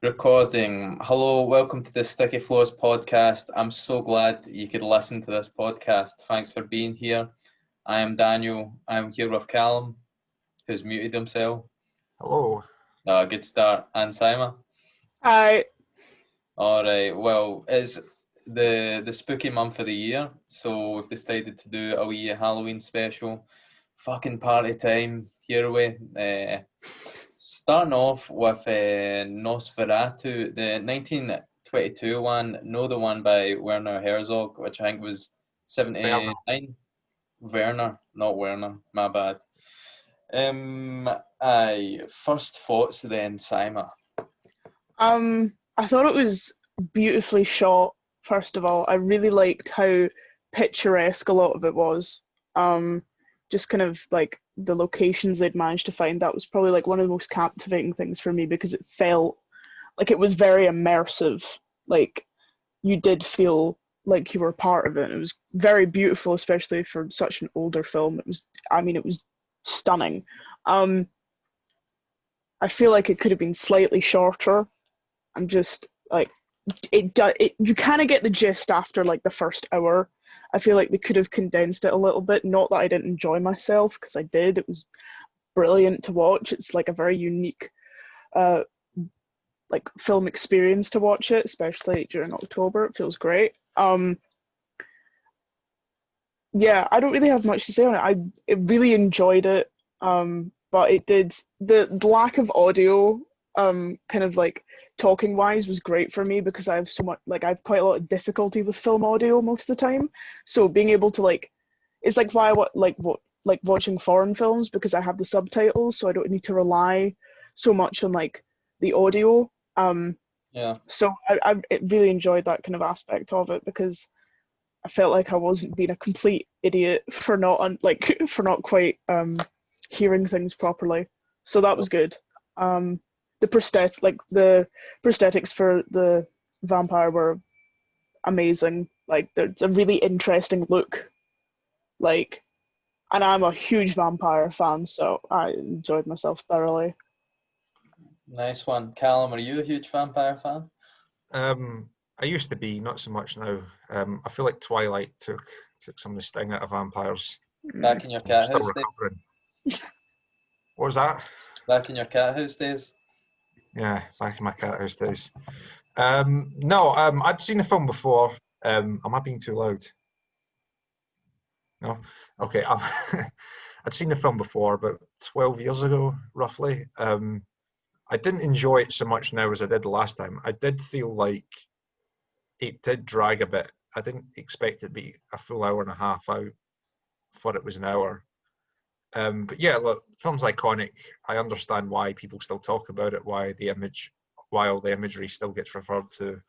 Recording. Hello, welcome to the Sticky Floors podcast. I'm so glad you could listen to this podcast. Thanks for being here. I am Daniel. I'm here with Callum, who's muted himself. Hello. Good start. And Simon. I All right. Well, it's the spooky month of the year, so we've decided to do a wee Halloween special. Fucking party time. Here we. Starting off with Nosferatu, the 1922 one, no, the one by Werner Herzog, which I think was 79. Werner, not Werner, my bad. I first thoughts then, Simon. I thought it was beautifully shot. First of all, I really liked how picturesque a lot of it was. Just kind of like the locations they'd managed to find. That was probably like one of the most captivating things for me because it felt like it was very immersive. Like you did feel like you were part of it. It was very beautiful, especially for such an older film. It was stunning. I feel like it could have been slightly shorter. I'm just like you kind of get the gist after like the first hour. I feel like they could have condensed it a little bit. Not that I didn't enjoy myself, because I did. It was brilliant to watch. It's like a very unique like film experience to watch it, especially during October. It feels great. Yeah, I don't really have much to say on it. I really enjoyed it. But it did the lack of audio kind of like talking wise was great for me because I have so much, like I have quite a lot of difficulty with film audio most of the time. So being able to like, it's like why like watching foreign films, because I have the subtitles, so I don't need to rely so much on like the audio. Yeah. So I really enjoyed that kind of aspect of it because I felt like I wasn't being a complete idiot for for not quite hearing things properly. So that was good. The prosthetics for the vampire were amazing. Like there's a really interesting look. Like, and I'm a huge vampire fan, so I enjoyed myself thoroughly. Nice one. Callum, are you a huge vampire fan? I used to be, not so much now. I feel like Twilight took some of the sting out of vampires. Back in your I'm cat still house days? recovering. What was that? Back in your cat house days? Yeah, back in my cat house days. No, I'd seen the film before. Am I being too loud? No? Okay. I'd seen the film before, about 12 years ago, roughly. I didn't enjoy it so much now as I did the last time. I did feel like it did drag a bit. I didn't expect it to be a full hour and a half. I thought it was an hour. But yeah, look, film's iconic. I understand why people still talk about it, why all the imagery still gets referred to.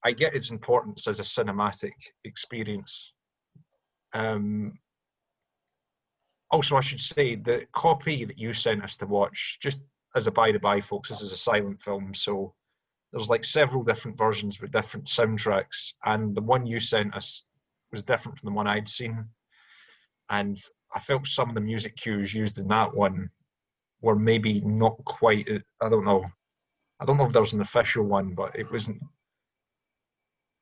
I get its importance as a cinematic experience. Also, I should say the copy that you sent us to watch, just as a by-the-by, folks, this is a silent film, so there's like several different versions with different soundtracks, and the one you sent us was different from the one I'd seen. And I felt some of the music cues used in that one were maybe not quite, I don't know if there was an official one, but it wasn't.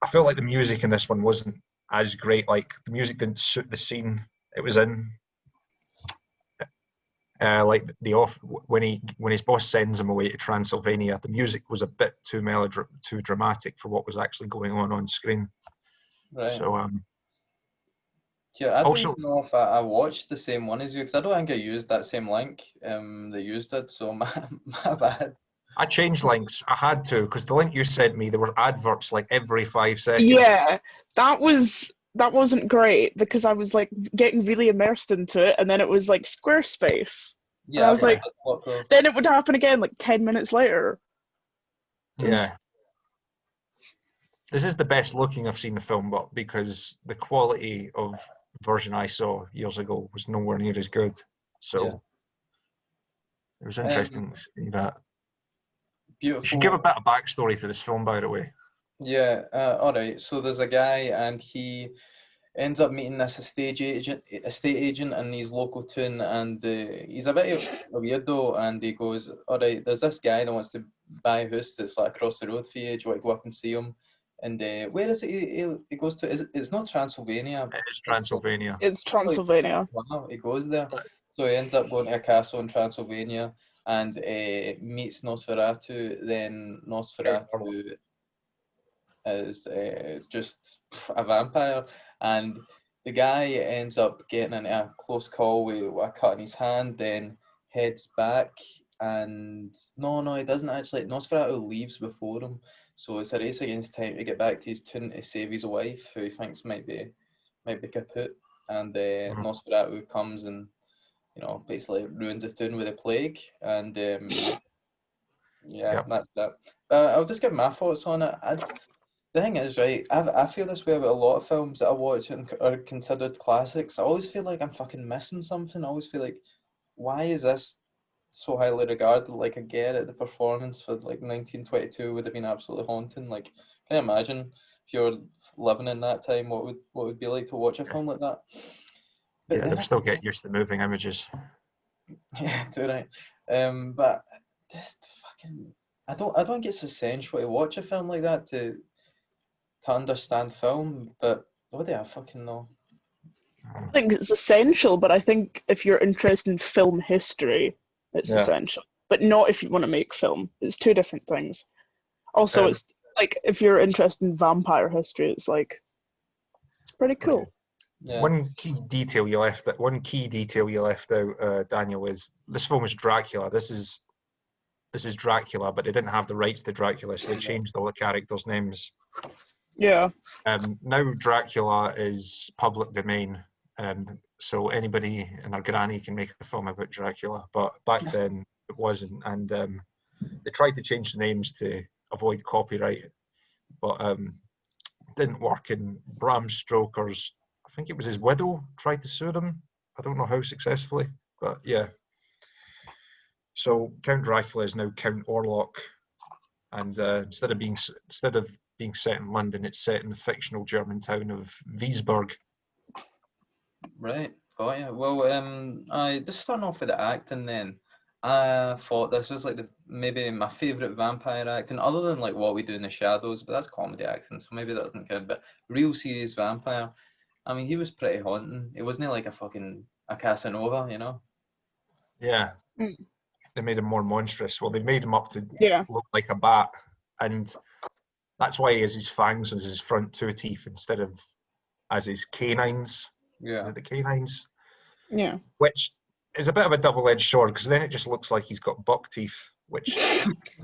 I felt like the music in this one wasn't as great. Like the music didn't suit the scene it was in. Like when his boss sends him away to Transylvania, the music was a bit too too dramatic for what was actually going on screen. Right. So yeah, I don't also, even know if I watched the same one as you, because I don't think I used that same link that you did, so my bad. I changed links. I had to, because the link you sent me, there were adverts like every 5 seconds. Yeah, that wasn't great because I was like getting really immersed into it, and then it was like Squarespace. Yeah, and I was like, those. then it would happen again like 10 minutes later. Yeah. This is the best looking I've seen the film, but because the quality of the version I saw years ago was nowhere near as good. So it was interesting to see that. Beautiful. You should give a bit of backstory to this film, by the way. Yeah, all right. So there's a guy, and he ends up meeting this estate agent in his local town, and he's a bit of a weirdo, and he goes, all right, there's this guy that wants to buy a house that's like across the road for you. Do you want to go up and see him? And where is it? He goes to. It's not Transylvania. It's Transylvania. It's Transylvania. Wow, he goes there. So he ends up going to a castle in Transylvania and meets Nosferatu. Then Nosferatu is just a vampire, and the guy ends up getting into a close call with a cut in his hand, then heads back, and no, he doesn't actually. Nosferatu leaves before him, so it's a race against time to get back to his town to save his wife, who he thinks might be kaput, and Nosferatu comes and basically ruins the town with a plague, and that's that. I'll just give my thoughts on it. The thing is, right, I feel this way about a lot of films that I watch and are considered classics. I always feel like I'm fucking missing something. I always feel like, why is this so highly regarded? Like, I get it, the performance for like 1922 would have been absolutely haunting. Like, can you imagine if you're living in that time, what would it be like to watch a film like that? But they're still getting used to moving images. Yeah, too right. But just fucking, I don't think it's essential to watch a film like that to understand film, but what do I fucking know? I think it's essential, but I think if you're interested in film history, it's essential. But not if you want to make film. It's two different things. Also, it's like if you're interested in vampire history, it's like it's pretty cool. Okay. Yeah. One key detail you left out, Daniel, is this film is Dracula. This is Dracula, but they didn't have the rights to Dracula, so they changed all the characters' names. Yeah. Now Dracula is public domain, so anybody and their granny can make a film about Dracula. But back then it wasn't, and they tried to change the names to avoid copyright, but didn't work. And Bram Stoker's, I think it was his widow, tried to sue them. I don't know how successfully, but yeah. So Count Dracula is now Count Orlok, and instead of being set in London, it's set in the fictional German town of Wiesberg. Right, got you. Well, I just starting off with the acting then. I thought this was like maybe my favourite vampire acting, other than like What We Do in the Shadows, but that's comedy acting, so maybe that doesn't count. But real serious vampire, I mean, he was pretty haunting. It wasn't like a Casanova, you know? Yeah. They made him more monstrous. Well, they made him up to look like a bat, and that's why he has his fangs as his front two teeth instead of as his canines. Yeah. The canines. Yeah. Which is a bit of a double-edged sword, because then it just looks like he's got buck teeth, which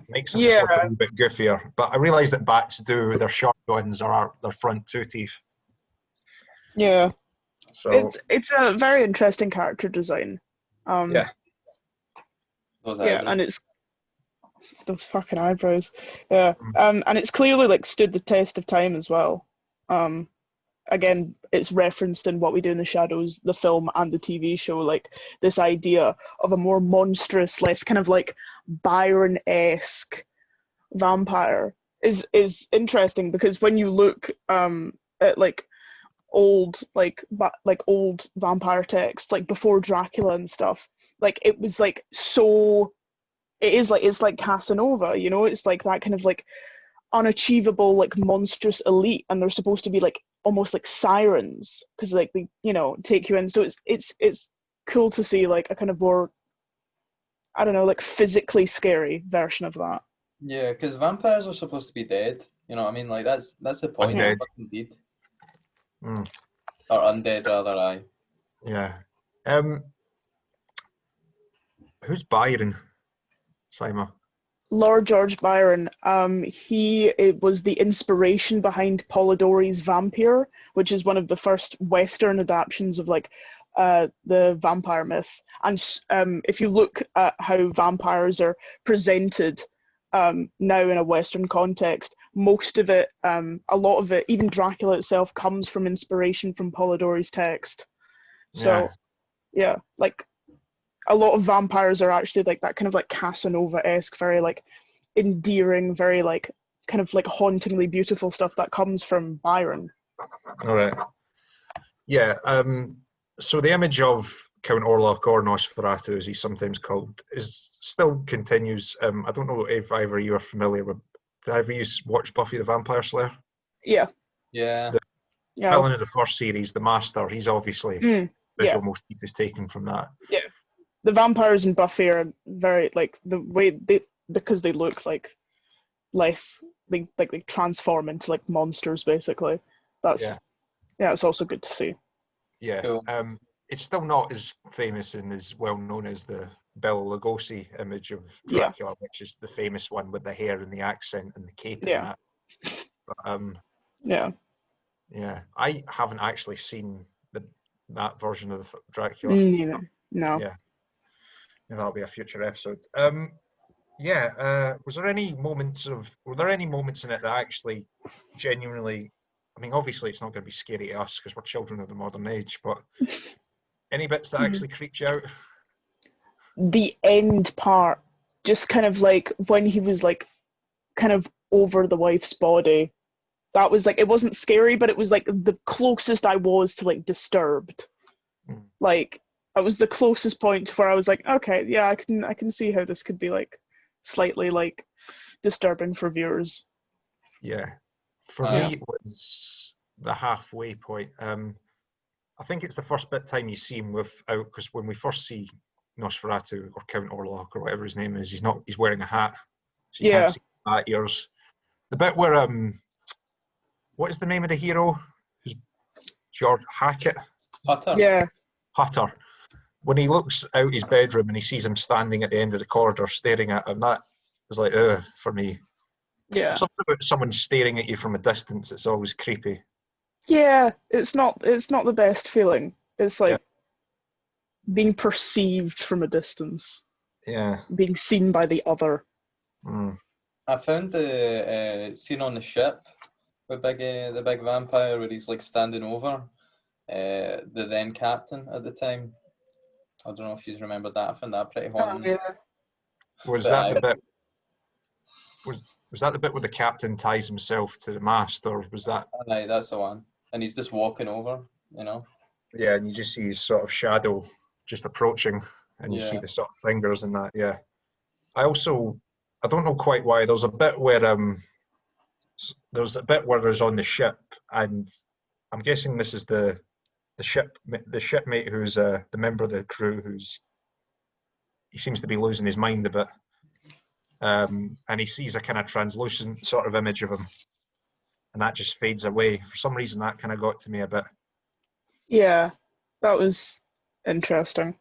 makes him just look a little bit goofier. But I realise that bats do, their sharp ones are their front two teeth. Yeah. So it's a very interesting character design. Those eyebrows. And it's those fucking eyebrows. Yeah. And it's clearly like stood the test of time as well. Again, it's referenced in What We Do in the Shadows, the film and the TV show, like this idea of a more monstrous, less kind of like Byron-esque vampire is interesting, because when you look at like old old vampire text, like before Dracula and stuff, like it was like so, it's like Casanova, you know, it's like that kind of like unachievable, like monstrous elite, and they're supposed to be like almost like sirens, because like they, you know, take you in. So it's cool to see like a kind of more, I don't know, like physically scary version of that. Yeah, because vampires are supposed to be dead. You know what I mean? Like that's the point. Undead. Indeed. Or undead, rather. Aye. Yeah. Who's Byron, Simon? Lord George Byron. It was the inspiration behind Polidori's Vampire, which is one of the first Western adaptations of like the vampire myth. And if you look at how vampires are presented now in a Western context, most of it, a lot of it, even Dracula itself, comes from inspiration from Polidori's text. So, yeah, like a lot of vampires are actually like that kind of like Casanova-esque, very like endearing, very like kind of like hauntingly beautiful stuff that comes from Byron. All right. Yeah. So the image of Count Orlok, or Nosferatu as he's sometimes called, is still continues. I don't know if either of you are familiar with. Did either of you watch Buffy the Vampire Slayer? Yeah. Yeah. The Yeah. villain of the first series, the Master, he's obviously visual Yeah. motif is taken from that. Yeah. The vampires in Buffy are very like the way they, because they look like less they transform into like monsters basically. That's Yeah. it's also good to see. Yeah. Cool. It's still not as famous and as well known as the Bela Lugosi image of Yeah. Dracula, which is the famous one with the hair and the accent and the cape and Yeah. that. But, Yeah. yeah, I haven't actually seen that version of the Dracula. Neither. No. Yeah, maybe that'll be a future episode. Was there any moments in it that actually genuinely? I mean, obviously, it's not going to be scary to us because we're children of the modern age, but any bits that actually creeped you out? The end part, just kind of like when he was like kind of over the wife's body. That was like, it wasn't scary, but it was like the closest I was to like disturbed. Like, it was the closest point to where I was like, okay, yeah, I can see how this could be like slightly like disturbing for viewers. Yeah, for me it was the halfway point. I think it's the first bit time you see him without, because when we first see Nosferatu or Count Orlok or whatever his name is, he's wearing a hat, so you can't see hat ears. The bit where what is the name of the hero? Who's George Hackett? Hutter. Yeah. Hutter. When he looks out his bedroom and he sees him standing at the end of the corridor staring at him, that was like, for me. Yeah. Something about someone staring at you from a distance, it's always creepy. Yeah, it's not the best feeling. It's like being perceived from a distance. Yeah. Being seen by the other. I found the scene on the ship with the big vampire where he's like standing over the then captain at the time. I don't know if you remember that. I found that pretty haunting. Was that the bit? Was that the bit where the captain ties himself to the mast, or was that? Aye, that's the one. And he's just walking over, you know. Yeah, and you just see his sort of shadow just approaching, and you see the sort of fingers and that. Yeah. I don't know quite why. There's a bit where there's on the ship, and I'm guessing this is the shipmate who's the member of the crew he seems to be losing his mind a bit, and he sees a kind of translucent sort of image of him, and that just fades away. For some reason, that kind of got to me a bit. Yeah, that was interesting.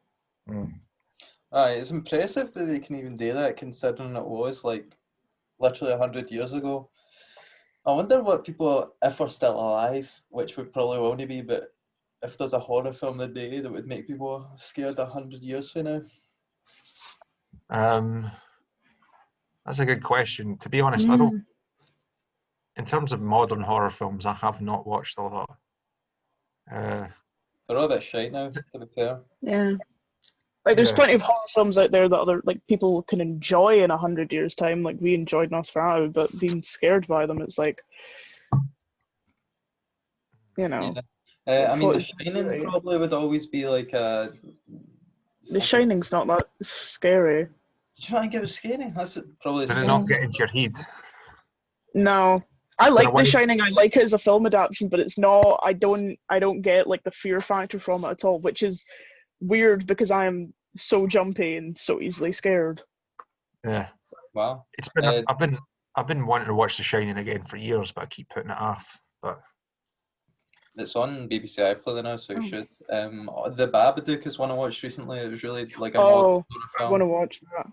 It's impressive that they can even do that, considering it was like literally 100 years ago. I wonder what people, if we're still alive, which we probably won't be, but if there's a horror film today that would make people scared 100 years from now. That's a good question. To be honest, I don't. In terms of modern horror films, I have not watched a lot. They're all a bit shite now, to be fair. Yeah. Like, there's plenty of horror films out there that other like people can enjoy in 100 years' time. Like, we enjoyed Nosferatu, but being scared by them, it's like, you know. I mean, The Shining probably would always be like a... The Shining's not that scary. Did you think it was scary? That's probably... Did it not get into your head? No. I like The Shining. I like it as a film adaptation, but it's not... I don't get, like, the fear factor from it at all, which is weird because I am so jumpy and so easily scared. Yeah. Wow. It's been... I've been wanting to watch The Shining again for years, but I keep putting it off. But it's on BBC iPlayer now, so you should. The Babadook is one I watched recently. It was really like a modern film. I want to watch that.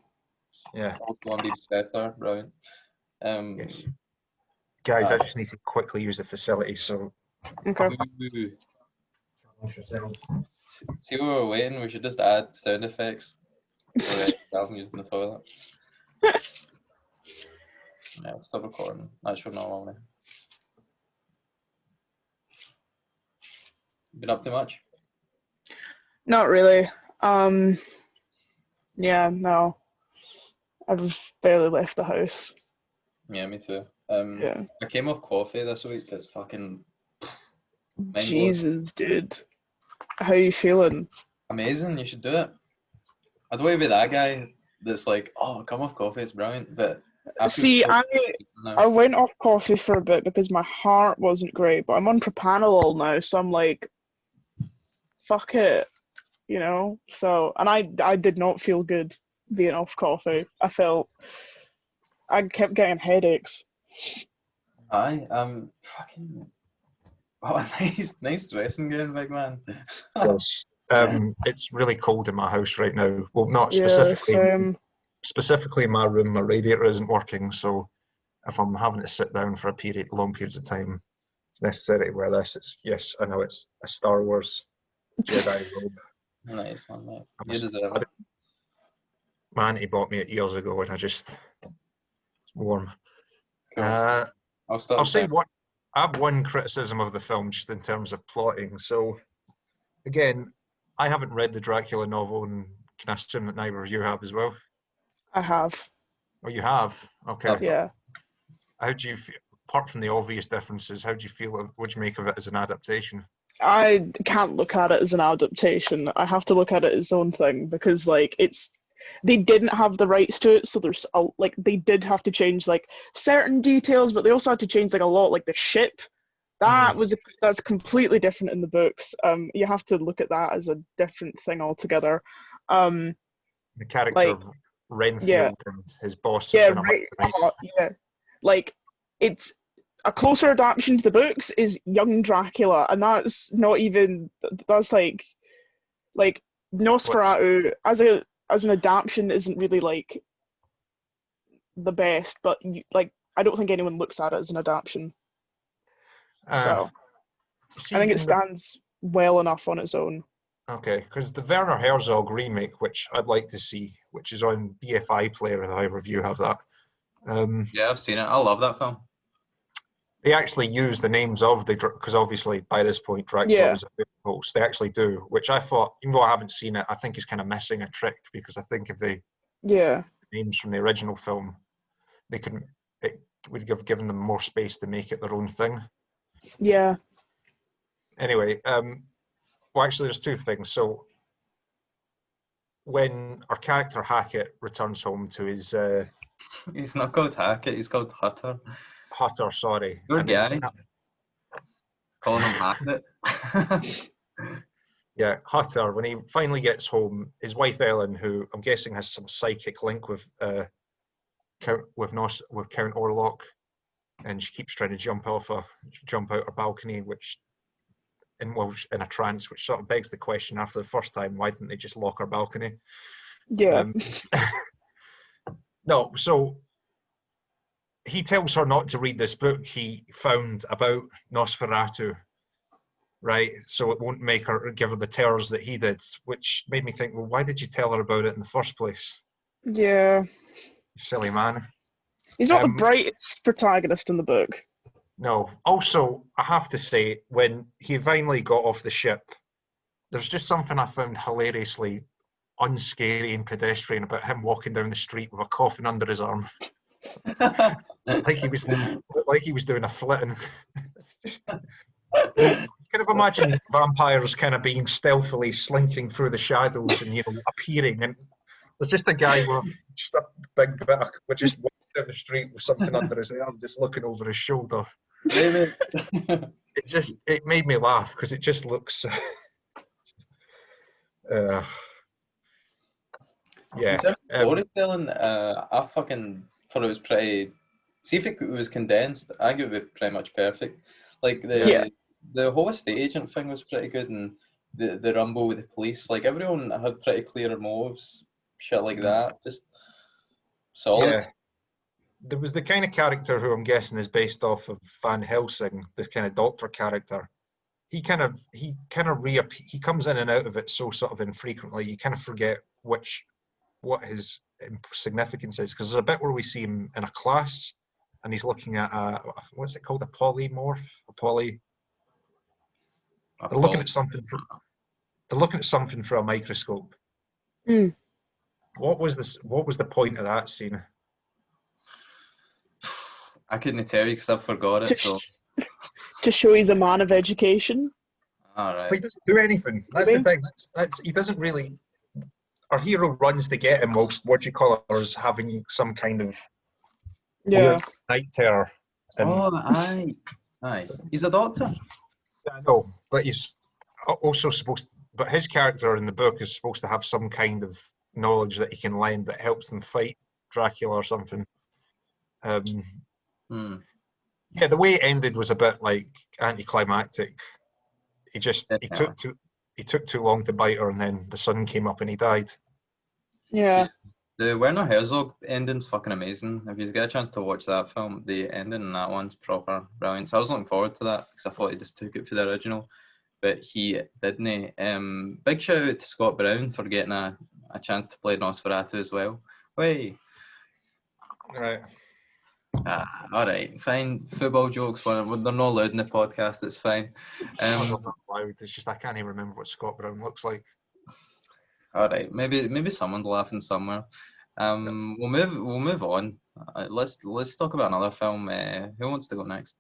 Yeah. Also on BBC iPlayer, brilliant. Yes. Guys, I just need to quickly use the facility, so... Okay. See where we're waiting, we should just add sound effects for I'm using the toilet. Yeah, I'll stop recording. Actually, not only. Been up too much? Not really. Yeah, no. I've barely left the house. Yeah, me too. Yeah. I came off coffee this week. It's fucking... Jesus, dude. How you feeling? Amazing, you should do it. I don't want to be that guy that's like, oh, come off coffee, it's brilliant. But I feel See, so I went off coffee for a bit because my heart wasn't great, but I'm on propranolol now, so I'm like, fuck it, you know. So, and I did not feel good being off coffee. I kept getting headaches. Aye, fucking. Oh, nice dressing gown, big man. Yes. It's really cold in my house right now. Well, not Yeah, specifically in my room. My radiator isn't working, so if I'm having to sit down for long periods of time, it's necessary to wear this. Yes, I know it's a Star Wars Jedi robe. Nice one, mate. You deserve it. My auntie bought me it years ago, and it's warm. Cool. I'll say what I have one criticism of the film, just in terms of plotting. So, again, I haven't read the Dracula novel, and can I assume that neither of you have as well? I have. Oh, you have? Okay. Yeah. How do you feel, apart from the obvious differences, how do you feel, what do you make of it as an adaptation? I can't look at it as an adaptation. I have to look at it as its own thing because, like, they didn't have the rights to it, so they did have to change like certain details, but they also had to change like a lot, like the ship. That's completely different in the books. You have to look at that as a different thing altogether. The character of Renfield and his boss. Yeah, yeah. Like, it's a closer adaptation to the books is young Dracula, and that's not even like Nosferatu as an adaptation isn't really like the best, but I don't think anyone looks at it as an adaptation. So I think it stands well enough on its own. Okay, because the Werner Herzog remake, which I'd like to see, which is on BFI Player, if either of you have that. Yeah, I've seen it. I love that film. They actually use the names of because obviously by this point Dracula was a big host. They actually do, which I thought, even though I haven't seen it, I think is kind of missing a trick, because I think if they names from the original film, it would have given them more space to make it their own thing. Yeah. Anyway, well, actually, there's two things. So, when our character Hackett returns home to his... he's not called Hackett, he's called Hutter. Hutter, sorry. Good guy. Calling him Hackett. Yeah, Hutter, when he finally gets home, his wife Ellen, who I'm guessing has some psychic link with Count Orlok, and she keeps trying to jump out her balcony, which in a trance, which sort of begs the question after the first time, why didn't they just lock her balcony? Yeah. No, so he tells her not to read this book he found about Nosferatu, right? So it won't make her give her the terrors that he did, which made me think, well, why did you tell her about it in the first place? Yeah. You silly man. He's not the brightest protagonist in the book. No. Also, I have to say, when he finally got off the ship, there's just something I found hilariously unscary and pedestrian about him walking down the street with a coffin under his arm. like he was doing a flitting. Just kind of imagine vampires kind of being stealthily slinking through the shadows and appearing, and there's just a guy with just a big bit of, just walking down the street with something under his arm, just looking over his shoulder. It made me laugh because it just looks. Yeah. In terms of storytelling, I fucking thought it was pretty. See, if it was condensed, I think it would be pretty much perfect. Like the whole estate agent thing was pretty good, and the rumble with the police. Like everyone had pretty clear moves, shit like that. Just solid. Yeah. There was the kind of character who I'm guessing is based off of Van Helsing, the kind of doctor character. He comes in and out of it so sort of infrequently. You kind of forget what his significance is, because there's a bit where we see him in a class and he's looking at what's it called, a polymorph, they're looking at something through a microscope. What was the point of that scene? I couldn't tell you because I've forgot it. To show he's a man of education. All But he right. doesn't do anything. That's the Maybe. thing. That's he doesn't really. Our hero runs to get him whilst what you call is having some kind of Yeah. weird night terror. And Oh, aye. Aye. He's a doctor. I know, but he's also supposed. But his character in the book is supposed to have some kind of knowledge that he can lend that helps them fight Dracula or something. Hmm. Yeah, the way it ended was a bit like anticlimactic. He Definitely. took too long to bite her, and then the sun came up and he died. Yeah. The Werner Herzog ending's fucking amazing. If you get a chance to watch that film, the ending in that one's proper brilliant. So I was looking forward to that because I thought he just took it for the original, but he didn't. Big shout out to Scott Brown for getting a chance to play Nosferatu as well. Wait, Right. all right, fine. Football jokes, when they're not allowed in the podcast, it's fine. Oh, no, not loud. It's just I can't even remember what Scott Brown looks like. All right, maybe someone's laughing somewhere. We'll move on. Let's talk about another film. Who wants to go next?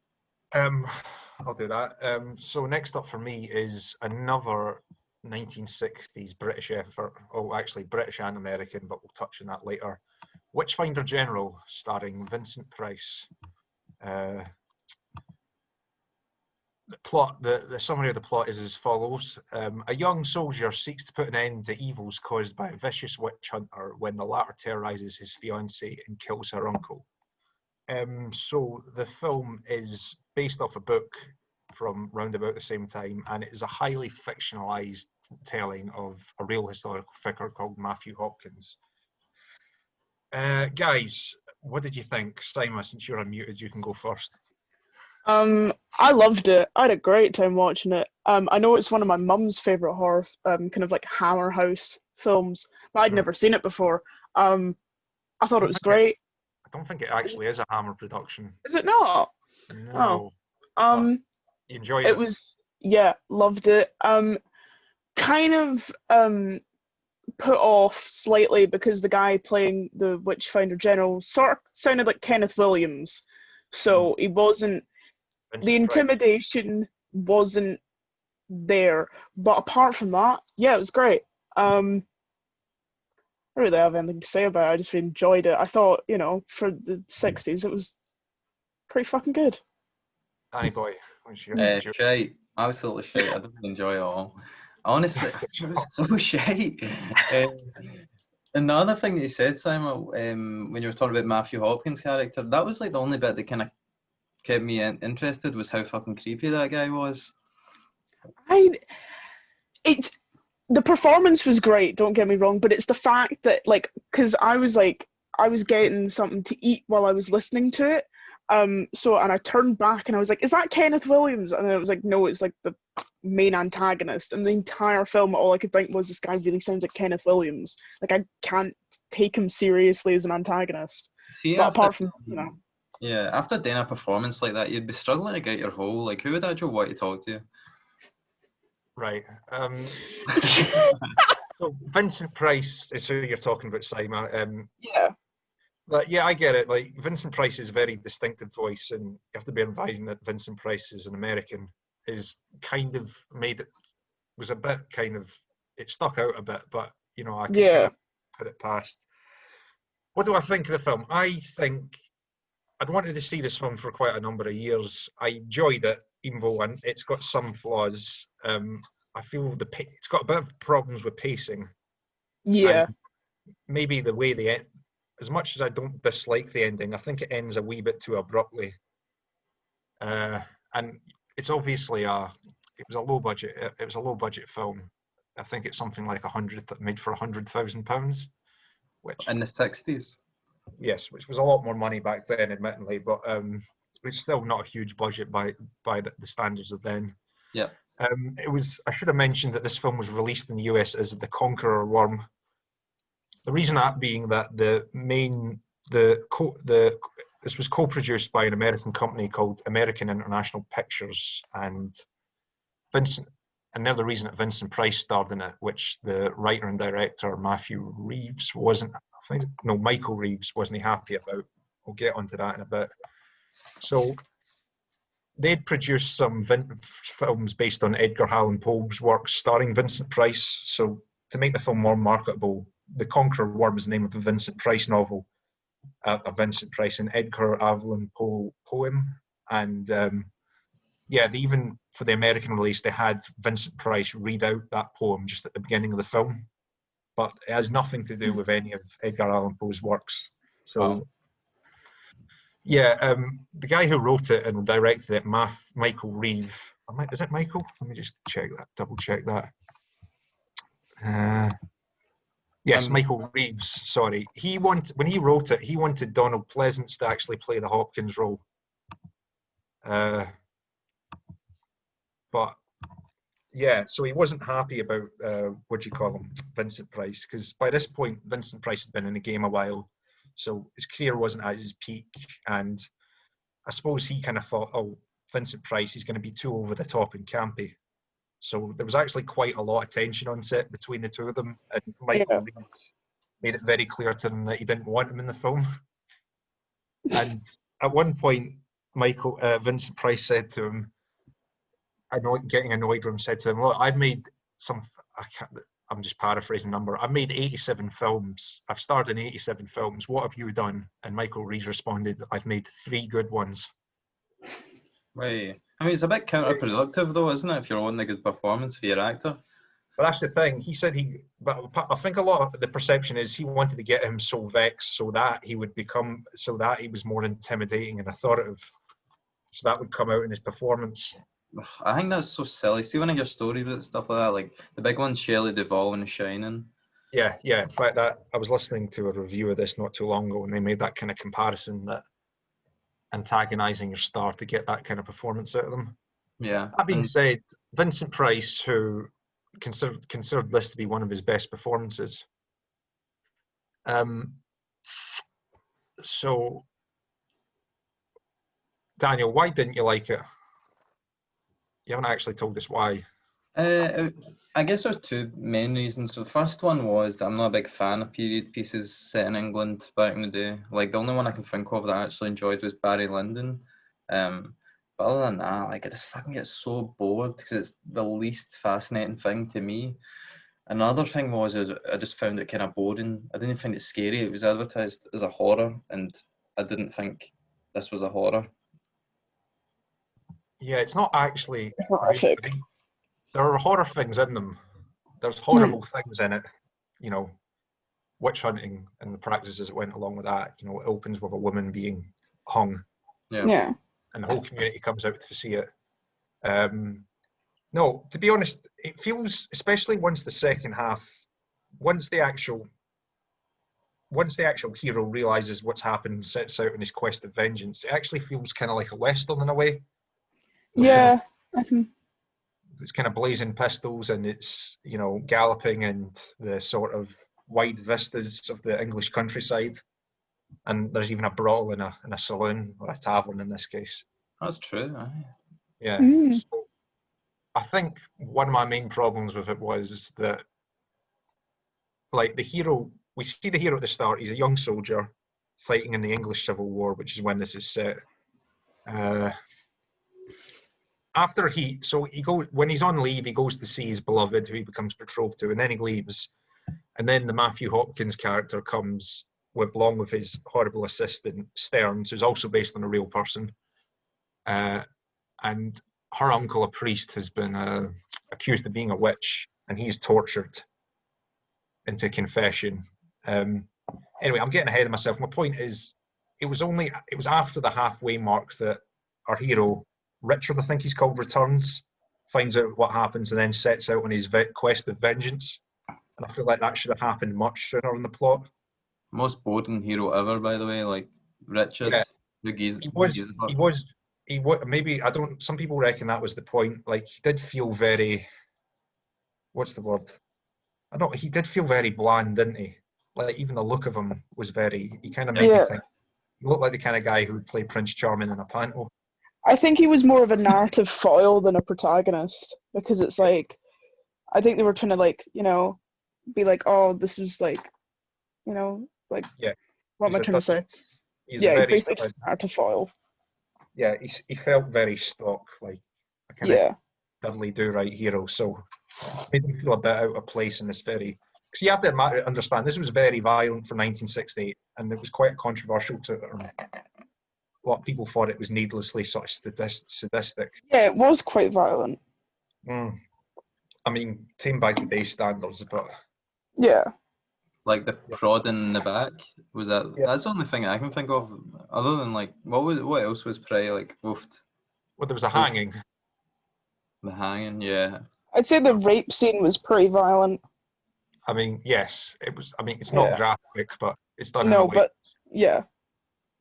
I'll do that. So next up for me is another 1960s British effort. Oh, actually British and American, but we'll touch on that later. Witchfinder General, starring Vincent Price. The plot, the summary of the plot is as follows. A young soldier seeks to put an end to evils caused by a vicious witch hunter when the latter terrorizes his fiancée and kills her uncle. So the film is based off a book from round about the same time, and it is a highly fictionalized telling of a real historical figure called Matthew Hopkins. Guys, what did you think? Simon, since you're unmuted, you can go first. I loved it. I had a great time watching it. I know it's one of my mum's favorite horror, kind of like Hammer House films, but I'd never seen it before. I thought it was great. I don't think it actually is a Hammer production. Is it not? No. Oh, you enjoyed it it? was, yeah, loved it. Kind of put off slightly because the guy playing the Witchfinder General sort of sounded like Kenneth Williams, so he wasn't. The intimidation wasn't there, but apart from that, yeah, it was great. I don't really have anything to say about it. I just enjoyed it. I thought, for the 60s, it was pretty fucking good. Danny boy, what's your Shite, absolutely shite. I didn't enjoy it all. Honestly, it was so shite. And the other thing that you said, Simon, when you were talking about Matthew Hopkins' character, that was like the only bit that kind of kept me interested, was how fucking creepy that guy was. The performance was great, don't get me wrong, but it's the fact that, because I was getting something to eat while I was listening to it, and I turned back and I was like, is that Kenneth Williams? And then it was like, no, it's like the main antagonist. And the entire film, all I could think was, this guy really sounds like Kenneth Williams. Like, I can't take him seriously as an antagonist. See, but apart from, yeah, after doing a performance like that, you'd be struggling to get your whole, like, who would actually want to talk to you? Right. So Vincent Price is who you're talking about, Simon. Yeah. But yeah, I get it. Like, Vincent Price's very distinctive voice, and you have to bear in mind that Vincent Price is an American, is kind of was a bit kind of, it stuck out a bit, but I could kind of put it past. What do I think of the film? I think I'd wanted to see this film for quite a number of years. I enjoyed it, even though it's got some flaws. I feel it's got a bit of problems with pacing. Yeah. And maybe the way they end, as much as I don't dislike the ending, I think it ends a wee bit too abruptly. And it's obviously it was a low budget film. I think it's something like made for £100,000, which in the 60s. Yes, which was a lot more money back then, admittedly, but it's still not a huge budget by the standards of then. Yeah. I should have mentioned that this film was released in the US as The Conqueror Worm. The reason that being that this was co-produced by an American company called American International Pictures, and they're the reason that Vincent Price starred in it, which the writer and director Michael Reeves wasn't happy about. We'll get onto that in a bit. So they'd produced some films based on Edgar Allan Poe's works starring Vincent Price. So to make the film more marketable, The Conqueror Worm is the name of a Vincent Price novel, a Vincent Price and Edgar Allan Poe poem. And they even, for the American release, they had Vincent Price read out that poem just at the beginning of the film. But it has nothing to do with any of Edgar Allan Poe's works. So, Wow. the guy who wrote it and directed it, Michael Reeve. Is it Michael? Let me just double check that. Yes, Michael Reeves. Sorry, when he wrote it, he wanted Donald Pleasance to actually play the Hopkins role. But yeah, so he wasn't happy about Vincent Price, because by this point Vincent Price had been in the game a while, so his career wasn't at his peak, and I suppose he kind of thought, oh, Vincent Price, he's going to be too over the top and campy. So there was actually quite a lot of tension on set between the two of them, and Michael Reeves made it very clear to them that he didn't want him in the film. And at one point, Vincent Price said to him, getting annoyed with him, said to him, look, I'm just paraphrasing number, I've made 87 films. I've starred in 87 films. What have you done? And Michael Reeves responded, I've made 3 good ones. Right. I mean, it's a bit counterproductive, though, isn't it, if you're wanting a good performance for your actor? But that's the thing. He said but I think a lot of the perception is he wanted to get him so vexed so that he was more intimidating and authoritative. So that would come out in his performance. I think that's so silly. See, when I hear stories about stuff like that, like the big one, Shelley Duvall in The Shining. Yeah. In fact, I was listening to a review of this not too long ago, and they made that kind of comparison, that antagonizing your star to get that kind of performance out of them. Yeah. That being said, Vincent Price, who considered this to be one of his best performances. So, Daniel, why didn't you like it? You haven't actually told us why. I guess there's 2 main reasons. So the first one was that I'm not a big fan of period pieces set in England back in the day. Like, the only one I can think of that I actually enjoyed was Barry Lyndon. But other than that, like, I just fucking get so bored because it's the least fascinating thing to me. Another thing was I just found it kind of boring. I didn't find it scary. It was advertised as a horror, and I didn't think this was a horror. Yeah, it's not actually. Horrific. I mean, there are horror things in them. There's horrible things in it. You know, witch hunting and the practices that went along with that. You know, it opens with a woman being hung. Yeah. And the whole community comes out to see it. No, to be honest, it feels, especially once the second half, once the actual hero realizes what's happened and sets out on his quest of vengeance, it actually feels kind of like a Western in a way. Yeah. It's kind of blazing pistols, and it's, you know, galloping and the sort of wide vistas of the English countryside. And there's even a brawl in a saloon, or a tavern in this case. That's true. Yeah. So I think one of my main problems with it was that, like, the hero, we see the hero at the start, he's a young soldier fighting in the English Civil War, which is when this is set. When he's on leave, he goes to see his beloved, who he becomes betrothed to, and then he leaves. And then the Matthew Hopkins character comes along with his horrible assistant, Stearns, who's also based on a real person. And her uncle, a priest, has been accused of being a witch, and he's tortured into confession. Anyway, I'm getting ahead of myself. My point is, it was after the halfway mark that our hero, Richard, I think he's called, returns, finds out what happens, and then sets out on his quest of vengeance. And I feel like that should have happened much sooner in the plot. Most boring hero ever, by the way. Like, Richard. Yeah. Maybe some people reckon that was the point. Like, he did feel very, what's the word? He did feel very bland, didn't he? Like, even the look of him was he kind of made me think, he looked like the kind of guy who would play Prince Charming in a panto. I think he was more of a narrative foil than a protagonist, because it's like, I think they were trying to, like, you know, be like, oh, this is like, you know, like, what am I trying to say? He's basically just a narrative foil. yeah, he felt very stock, like a kind of Yeah. diddly do right hero. So made me feel a bit out of place in this very. Because you have to understand, this was very violent for 1968, and it was quite controversial to a lot of people thought it was needlessly sort of sadistic. Yeah, it was quite violent. Mm. I mean, tamed by today's standards, but Yeah. Like the prod in the back, was that? Yeah. That's the only thing I can think of, other than like what else was pretty like oofed? well, there was a hanging. The hanging, yeah. I'd say the rape scene was pretty violent. I mean, yes, it was. I mean, it's not Yeah. graphic, but it's done in a No, way. but yeah.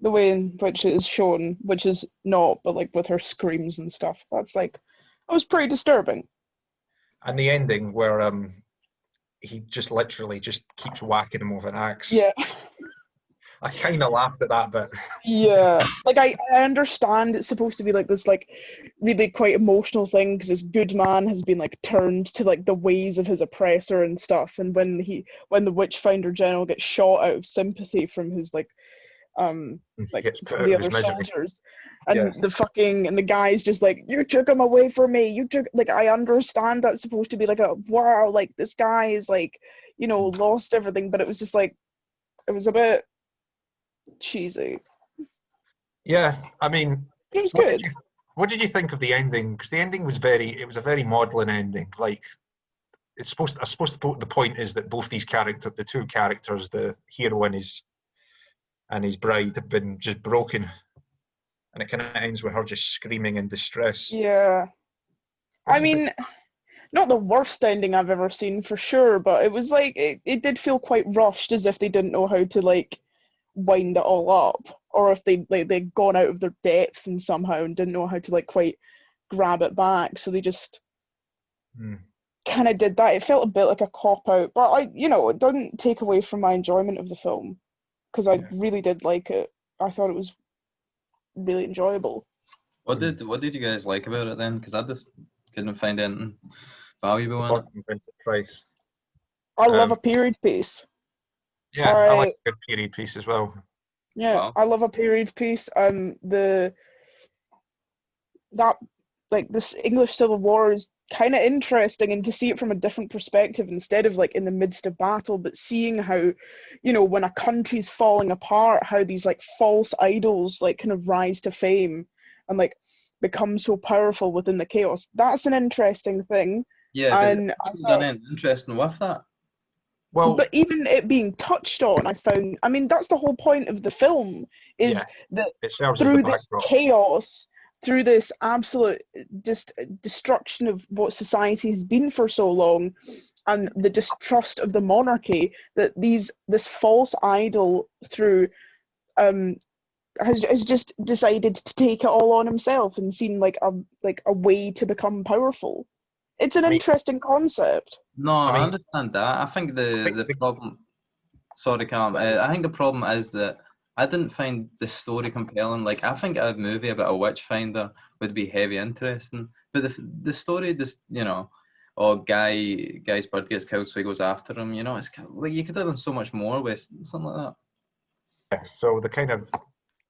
The way in which it is shown, which is not, but like with her screams and stuff, that was pretty disturbing. And the ending where he just literally just keeps whacking him with an axe. Yeah. I kind of laughed at that bit. Yeah. Like I understand it's supposed to be like this like really quite emotional thing because this good man has been like turned to like the ways of his oppressor and stuff, and when the Witchfinder general gets shot out of sympathy from his like He gets put from out the of his other misery. soldiers, and Yeah. the guy's just like, you took him away from me, you took, like, I understand that's supposed to be like a wow, like this guy is like, lost everything, but it was just like, it was a bit cheesy. Yeah, I mean, It was what did good. you what did you think of the ending? Because the ending was it was a very maudlin ending. Like it's supposed, I suppose the point is that both these characters, the two characters, the hero and his bride, have been just broken, and it kind of ends with her just screaming in distress. Yeah, What I do you think? mean, not the worst ending I've ever seen for sure, but it was like it did feel quite rushed, as if they didn't know how to like wind it all up, or if they'd gone out of their depth and somehow and didn't know how to like quite grab it back, so they just Hmm. kind of did that. It felt a bit like a cop out, but it doesn't take away from my enjoyment of the film because I Yeah. really did like it. I thought it was really enjoyable. What did you guys like about it then? Because I just couldn't find anything valuable in it. Apart from Vincent Price. I love Um, a period piece. yeah, I like I a good period piece as well. Yeah, Wow. I love a period piece. That like this English Civil War is kind of interesting, and to see it from a different perspective instead of like in the midst of battle, but seeing how, when a country's falling apart, how these like false idols like kind of rise to fame and like become so powerful within the chaos. That's an interesting thing. Yeah, but And I people done thought, anything interesting with that. Well, but even it being touched on, I mean, that's the whole point of the film, yeah, is that it serves as the through this backdrop. chaos, through this absolute just destruction of what society has been for so long, and the distrust of the monarchy, that this false idol through has just decided to take it all on himself and seen like a way to become powerful. It's an I mean, interesting concept. No, I I mean, understand that. I think I think the problem. Sorry, Callum. I think the problem is that I didn't find the story compelling. Like, I think a movie about a Witchfinder would be heavy interesting, but the story just, oh, guy's bird gets killed, so he goes after him. It's like you could have done so much more with something like that. so the kind of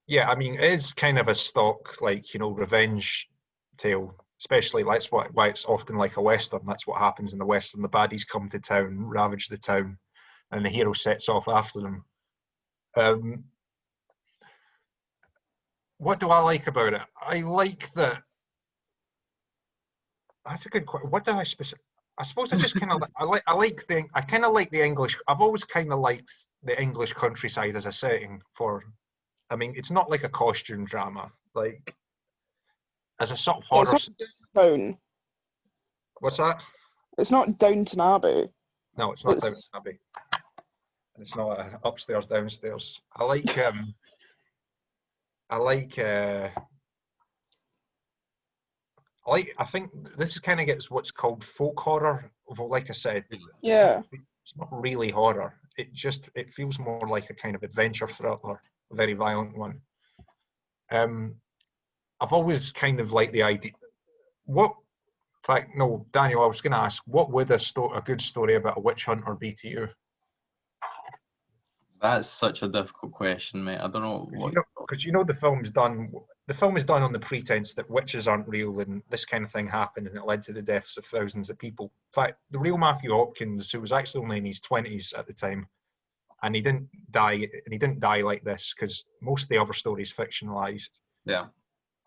yeah, I mean, it is kind of a stock, like, revenge tale, especially that's why it's often like a Western. That's what happens in the Western. The baddies come to town, ravage the town, and the hero sets off after them. Um, what do I like about it? I like that. That's a good question. What do I I suppose I just kind of I kind of like the English. I've always kind of liked the English countryside as a setting for. I mean, it's not like a costume drama. Like as a sort of Yeah, it's horror. not Down. What's that? It's not Downton Abbey. No, it's not Downton It's Abbey. And it's not upstairs, downstairs. I like I like I think this kind of gets what's called folk horror. Although, like I said, yeah. it's not really horror. It feels more like a kind of adventure thriller, a very violent one. I've always kind of liked the idea. What? In fact, no, Daniel. I was going to ask, what would a good story about a witch hunter be to you? That's such a difficult question, mate. I don't know Because what. the film's done. the film is done on the pretense that witches aren't real and this kind of thing happened and it led to the deaths of thousands of people. In fact, the real Matthew Hopkins, who was actually only in his 20s at the time, and he didn't die like this because most of the other stories fictionalized. Yeah.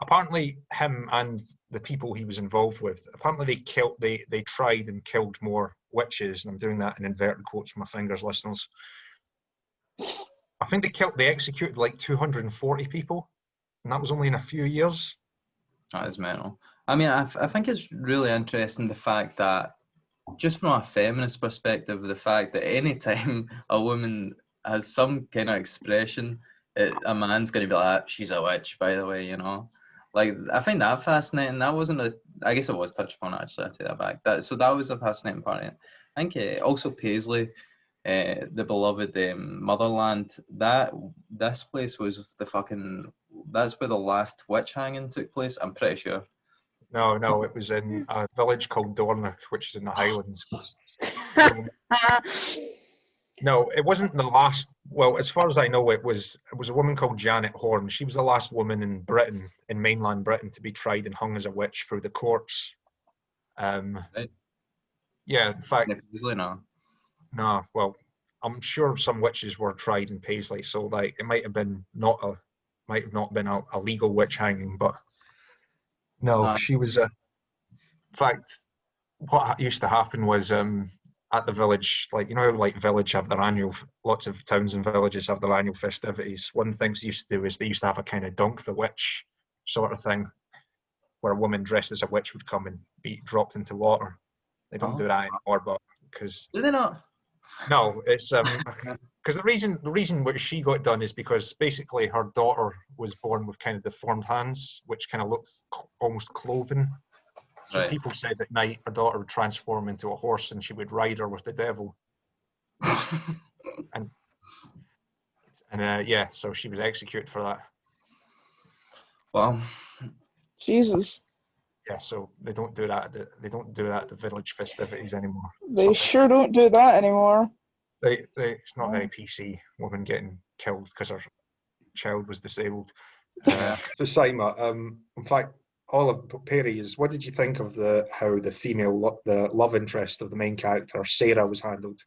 Apparently, him and the people he was involved with, apparently they tried and killed more witches, and I'm doing that in inverted quotes with my fingers, listeners. I think they executed like 240 people, and that was only in a few years. That is mental. I mean, I think it's really interesting the fact that, just from a feminist perspective, the fact that any time a woman has some kind of expression, a man's going to be like, she's a witch, by the way, you know? Like, I find that fascinating. That wasn't I guess it was touched upon, actually, I take that back. So that was a fascinating part of it. I think also Paisley, the beloved Motherland, this place was that's where the last witch hanging took place, I'm pretty sure. No, it was in a village called Dornoch, which is in the Highlands. No, it wasn't the last. Well, as far as I know, it was a woman called Janet Horn. She was the last woman in Britain, in mainland Britain, to be tried and hung as a witch through the courts. Right. Yeah, in fact, Paisley, no. no. Well, I'm sure some witches were tried in Paisley, so like it might have not been a legal witch hanging, but no, she was a. In fact, what used to happen was at the village, like, you know, like village have their annual, lots of towns and villages have their annual festivities. One of the things they used to do is they used to have a kind of dunk the witch sort of thing, where a woman dressed as a witch would come and be dropped into water. They don't do that anymore, but because do they not? No, it's because the reason which she got done is because basically her daughter was born with kind of deformed hands, which kind of looked almost cloven. So Right. people said at night her daughter would transform into a horse and she would ride her with the devil. and yeah, so she was executed for that. Well, Jesus. Yeah, so they don't do that. They don't do that at the village festivities anymore. They sure don't do that anymore. It's not very PC. Woman getting killed because her child was disabled. So Saima, in fact, Olive Perry is. What did you think of how the female, the love interest of the main character Sarah was handled?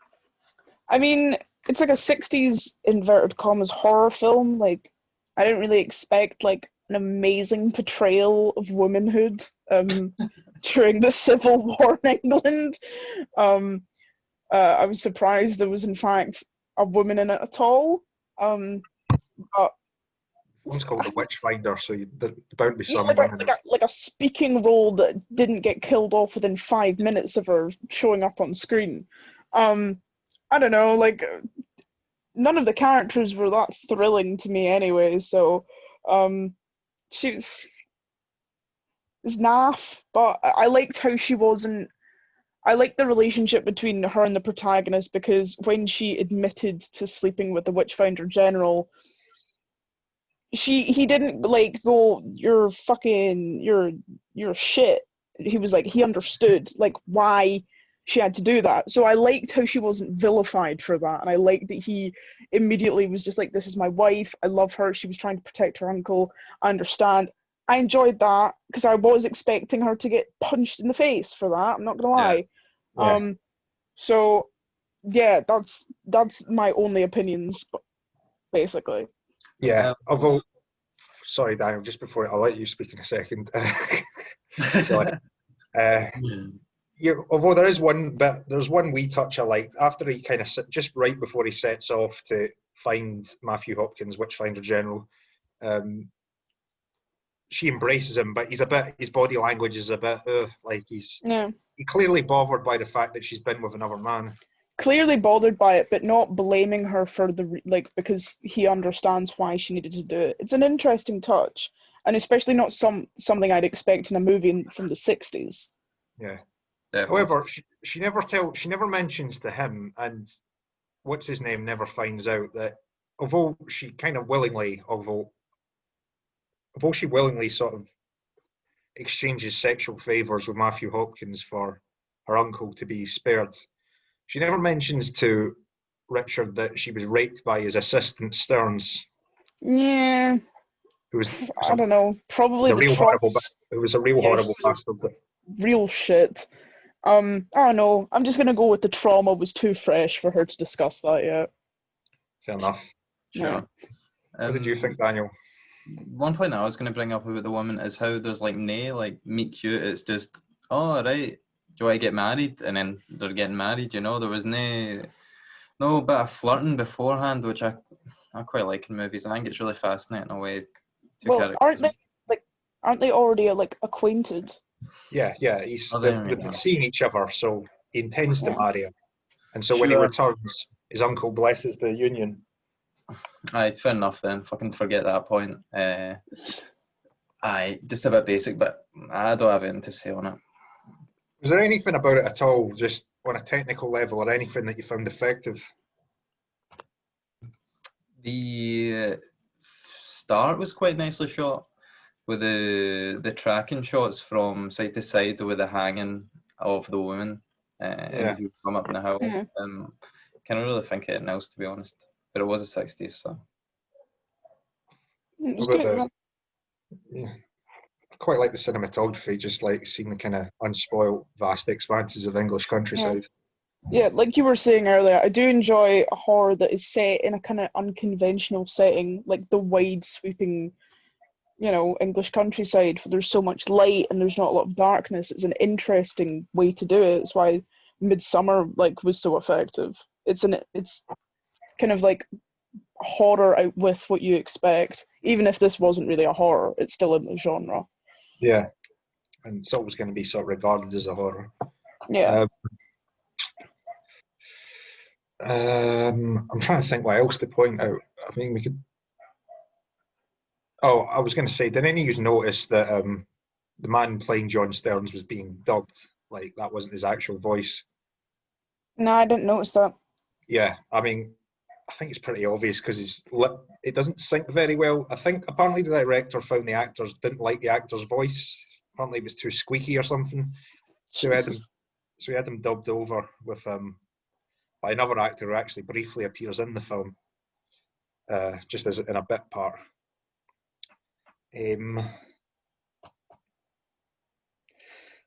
I mean, it's like a 60s inverted commas horror film. Like, I didn't really expect like an amazing portrayal of womanhood during the Civil War in England. I was surprised there was in fact a woman in it at all. But one's called the Witchfinder, so there's bound to be some like a speaking role that didn't get killed off within 5 minutes of her showing up on screen. I don't know, like none of the characters were that thrilling to me anyway. So she was naff, but I liked how she wasn't. I liked the relationship between her and the protagonist, because when she admitted to sleeping with the Witchfinder General, he didn't like go, you're shit. He was like, he understood like why she had to do that. So I liked how she wasn't vilified for that, and I liked that he immediately was just like, this is my wife, I love her, she was trying to protect her uncle, I understand. I enjoyed that because I was expecting her to get punched in the face for that, I'm not gonna lie. Yeah. So yeah, that's my only opinions basically. Yeah, although, sorry Daniel, just before I'll let you speak in a second. Although there's one wee touch I liked after he kind of just right before he sets off to find Matthew Hopkins, Witchfinder General. She embraces him, but his body language is a bit like he's clearly bothered by the fact that she's been with another man. Clearly bothered by it, but not blaming her for because he understands why she needed to do it. It's an interesting touch, and especially not something I'd expect in a movie from the 60s. Yeah. However, she never mentions to him, and what's his name never finds out that although she willingly sort of exchanges sexual favors with Matthew Hopkins for her uncle to be spared, she never mentions to Richard that she was raped by his assistant Stearns. Yeah. It was I don't know. Probably a the real horrible. traumas. It was a real Yeah, horrible she was bastard. real shit. I don't know. I'm just gonna go with the trauma was too fresh for her to discuss that yet. Fair enough. Yeah. Sure. What did you think, Daniel? One point I was going to bring up about the woman is how there's like no like meet cute. It's just, oh right, do you want to get married? And then they're getting married. You know, there was no bit of flirting beforehand, which I quite like in movies. I think it's really fascinating a way to Well, characters. aren't they already like acquainted? Yeah. He's Oh, they've, there we they've go. been seeing each other, so he intends to Yeah. marry her. And so when he Sure. returns, his uncle blesses the union. Aye, fair enough then. Fucking forget that point. Aye, just a bit basic, but I don't have anything to say on it. Was there anything about it at all, just on a technical level, or anything that you found effective? The start was quite nicely shot with the tracking shots from side to side with the hanging of the woman and who come up in the hill. Yeah. Can't really think of anything else, to be honest. But it was the 60s, so. It was What good. about I quite like the cinematography, just like seeing the kind of unspoiled, vast expanses of English countryside. Yeah, like you were saying earlier, I do enjoy a horror that is set in a kind of unconventional setting, like the wide sweeping, English countryside where there's so much light and there's not a lot of darkness. It's an interesting way to do it. It's why Midsummer was so effective. It's kind of like horror out with what you expect. Even if this wasn't really a horror, it's still in the genre. Yeah, and it's always going to be sort of regarded as a horror. Yeah. I'm trying to think what else to point out. I mean, we could. Oh, I was going to say, did any of you notice that the man playing John Stearns was being dubbed? Like that wasn't his actual voice. No, I didn't notice that. Yeah, I mean, I think it's pretty obvious because it doesn't sync very well. I think apparently the director found the actors didn't like the actor's voice. Apparently it was too squeaky or something. So we had them dubbed over with by another actor who actually briefly appears in the film, just as in a bit part.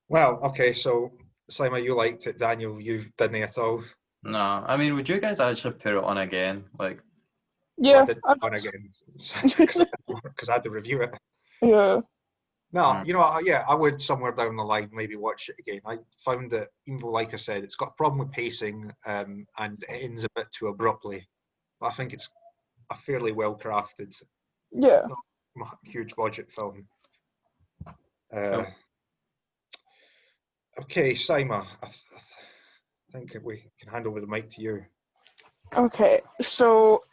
Well, okay, so Simon, you liked it. Daniel, you didn't at all. No, I mean, would you guys actually put it on again? Like, yeah, I did it on again because I had to review it. Yeah. No, you know, I would somewhere down the line maybe watch it again. I found that, even though, like I said, it's got a problem with pacing and it ends a bit too abruptly. But I think it's a fairly well crafted, Yeah. huge budget film. Cool. Okay, Simon, I think we can hand over the mic to you. Okay, so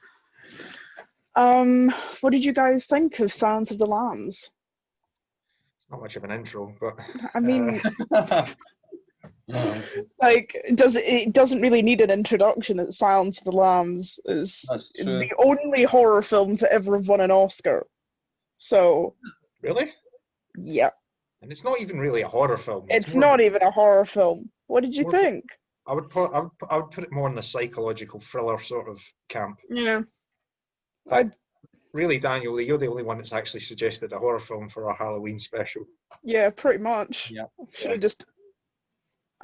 what did you guys think of Silence of the Lambs? Not much of an intro, but I mean, Yeah, like, it doesn't really need an introduction that Silence of the Lambs is that's true. the only horror film to ever have won an Oscar. So, really, yeah. and it's not even really a horror film. It's not even a horror film. What did you think? I would put it more in the psychological thriller sort of camp. Yeah. Really, Daniel, you're the only one that's actually suggested a horror film for our Halloween special. Yeah, pretty much. Yeah.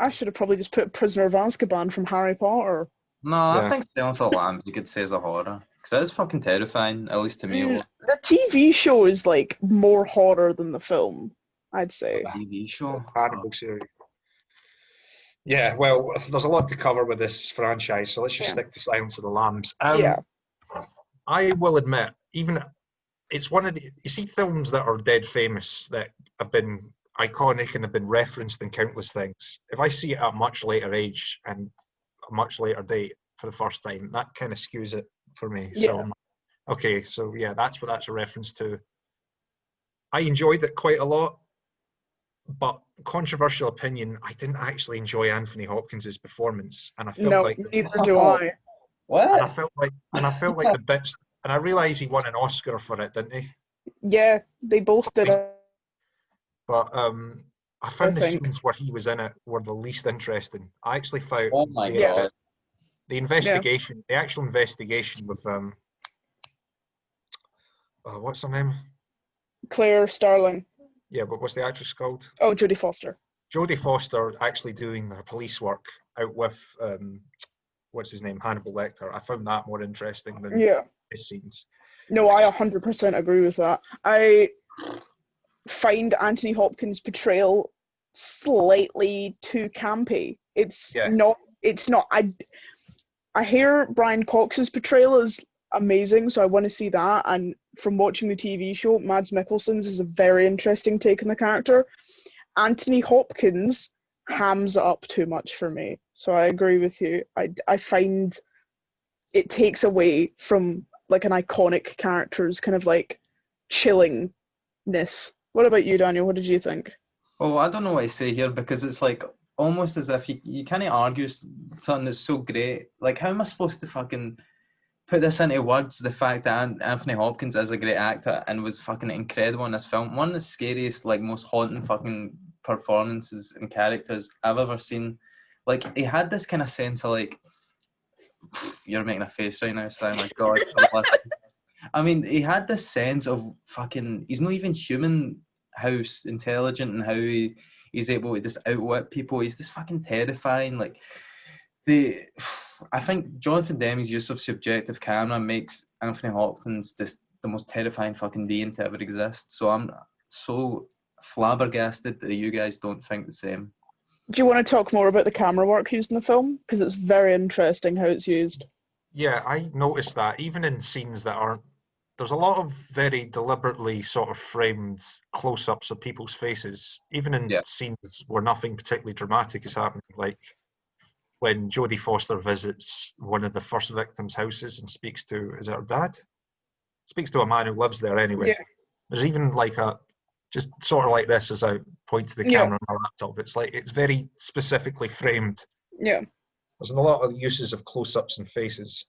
I should have probably just put Prisoner of Azkaban from Harry Potter. No, I think Silence of the Lambs you could say is a horror. Because it is fucking terrifying, at least to me. The TV show is like more horror than the film, I'd say. The TV show? Hannibal series. Yeah, well, there's a lot to cover with this franchise, so let's just stick to Silence of the Lambs. I will admit, even it's one of the, you see films that are dead famous that have been iconic and have been referenced in countless things. If I see it at a much later age and a much later date for the first time, that kind of skews it for me. Yeah. So, okay, so yeah, that's what that's a reference to. I enjoyed it quite a lot, but controversial opinion, I didn't actually enjoy Anthony Hopkins' performance, and I felt like neither do I. What? and I felt like the bits, and I realised he won an Oscar for it, didn't he? Yeah, they both did it. But I found the scenes where he was in it were the least interesting. I actually found Oh my god. the investigation, the actual investigation with what's her name? Claire Starling. Yeah, but what's the actress called? Oh, Jodie Foster. Jodie Foster actually doing her police work out with what's his name, Hannibal Lecter. I found that more interesting than Yeah. his scenes. No, I 100% agree with that. I find Anthony Hopkins' portrayal slightly too campy. It's Yeah. not. It's not. I hear Brian Cox's portrayal is amazing, so I want to see that. And from watching the TV show, Mads Mikkelsen's is a very interesting take on the character. Anthony Hopkins hams it up too much for me, so I agree with you. I find it takes away from like an iconic character's kind of like chillingness. What about you, Daniel? What did you think? Well, I don't know what to say here because it's like almost as if you can't argue something that's so great. Like, how am I supposed to fucking put this into words? The fact that Anthony Hopkins is a great actor and was fucking incredible in this film. One of the scariest, like, most haunting fucking performances and characters I've ever seen. Like, he had this kind of sense of like, you're making a face right now, so my God. I mean, he had this sense of fucking, he's not even human, how intelligent and how he's able to just outwit people. He's just fucking terrifying. Like, I think Jonathan Demme's use of subjective camera makes Anthony Hopkins just the most terrifying fucking being to ever exist. So I'm so flabbergasted that you guys don't think the same. Do you want to talk more about the camera work used in the film? Because it's very interesting how it's used. Yeah, I noticed that even in scenes that aren't, there's a lot of very deliberately sort of framed close-ups of people's faces, even in scenes where nothing particularly dramatic is happening, like when Jodie Foster visits one of the first victims' houses and speaks to, is it her dad? Speaks to a man who lives there anyway. Yeah. There's even like a, just sort of like this as I point to the camera on my laptop. It's like, it's very specifically framed. Yeah. There's a lot of uses of close-ups and faces.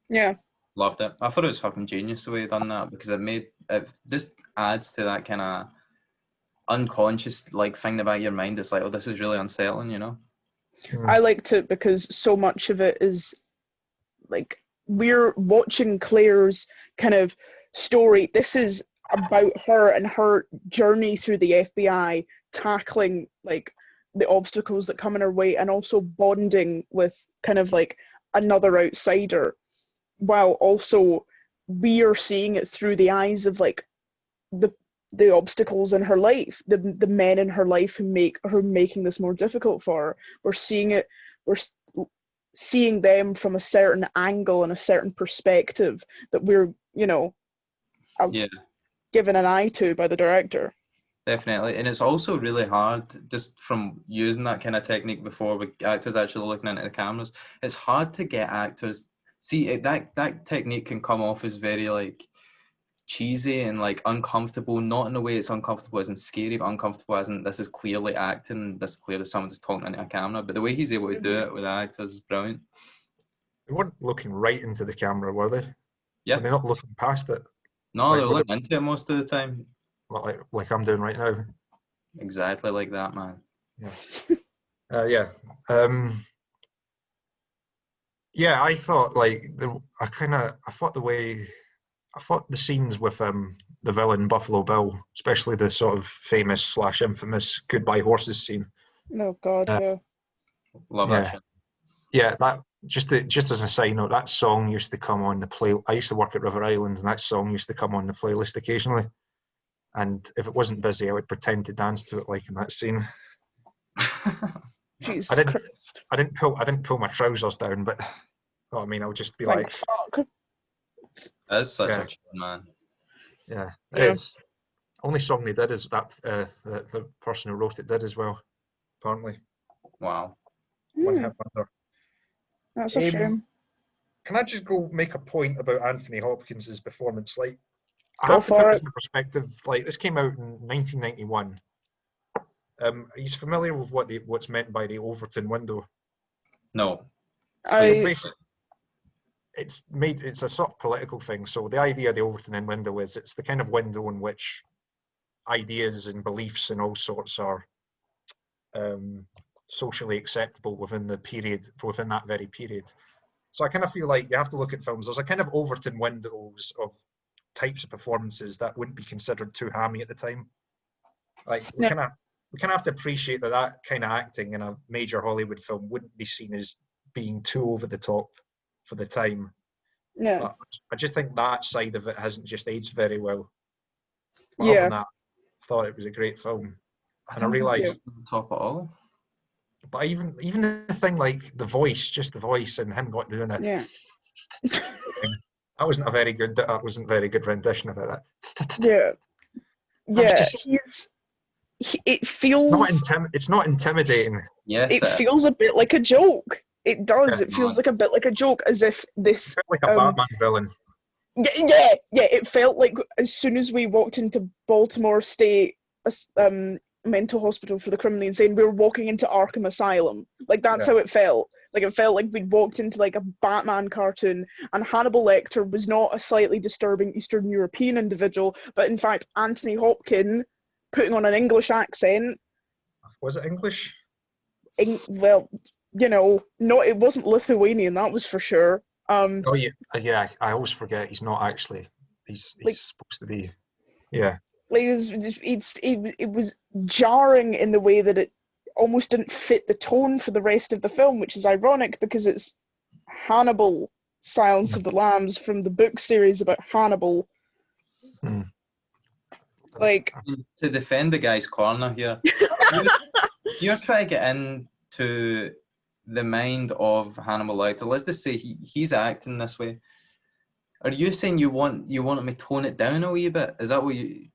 Yeah. Loved it. I thought it was fucking genius the way he done that because it just adds to that kind of unconscious like thing in the back of your mind. It's like, oh, this is really unsettling, you know? I liked it because so much of it is like we're watching Claire's kind of story. This is about her and her journey through the FBI, tackling like the obstacles that come in her way and also bonding with kind of like another outsider, while also we are seeing it through the eyes of like the obstacles in her life, the men in her life who are making this more difficult for her. We're seeing them from a certain angle and a certain perspective that we're, given an eye to by the director. Definitely. And it's also really hard just from using that kind of technique before with actors actually looking into the cameras. It's hard to get actors. See, that technique can come off as very like cheesy and like uncomfortable, not in a way it's uncomfortable as in scary, but uncomfortable as in this is clearly acting, this is clearly someone just talking into a camera. But the way he's able to do it with the actors is brilliant. They weren't looking right into the camera, were they? Yeah. Were they not looking past it? No, they're looking into it most of the time. Well, like I'm doing right now. Exactly like that, man. Yeah. I thought like I thought the scenes with the villain Buffalo Bill, especially the sort of famous / infamous Goodbye Horses scene. Oh God, yeah. Love that shit. Yeah, that just as a side note, that song used to come on the play. I used to work at River Island, and that song used to come on the playlist occasionally. And if it wasn't busy, I would pretend to dance to it, like in that scene. Jesus Christ! I didn't pull my trousers down, but I mean, I would just be like fuck. That's such a tune, man. Yeah, it is. Only song they did is that the person who wrote it did as well, apparently. Wow. One hit wonder. That's a shame. Can I just go make a point about Anthony Hopkins' performance? Like, I Go have to for put it. this in perspective. Like, this came out in 1991. He's familiar with what's meant by the Overton window. No. It's a sort of political thing. So the idea of the Overton window is it's the kind of window in which ideas and beliefs and all sorts are socially acceptable within that very period. So I kind of feel like you have to look at films. There's a kind of Overton windows of types of performances that wouldn't be considered too hammy at the time. Like we Yeah. kind of have to appreciate that kind of acting in a major Hollywood film wouldn't be seen as being too over the top for the time. Yeah. But I just think that side of it hasn't just aged very well. But other Yeah. than that, I thought it was a great film, and I realised. Top of all. But even the thing like the voice, just the voice, and him doing that. Yeah. That wasn't very good rendition of that. Yeah. Yeah. Just, It feels. It's not intimidating. Yes. It feels a bit like a joke. It does. Yeah, It feels like a bit like a joke, as if this. It felt like a Batman villain. Yeah. It felt like as soon as we walked into Baltimore State mental hospital for the criminally insane, we were walking into Arkham Asylum. Like that's how it felt. Like it felt like we'd walked into like a Batman cartoon, and Hannibal Lecter was not a slightly disturbing Eastern European individual, but in fact Anthony Hopkins putting on an English accent. Was it English? Well, you know, it wasn't Lithuanian, that was for sure. Oh yeah. I always forget he's not actually. He's supposed to be. Yeah. Like it was jarring in the way that it almost didn't fit the tone for the rest of the film, which is ironic because it's Hannibal, Silence of the Lambs, from the book series about Hannibal. Like, to defend the guy's corner here, you're trying to get into the mind of Hannibal Lecter. Let's just say he's acting this way. Are you saying you want him to tone it down a wee bit? Is that what you?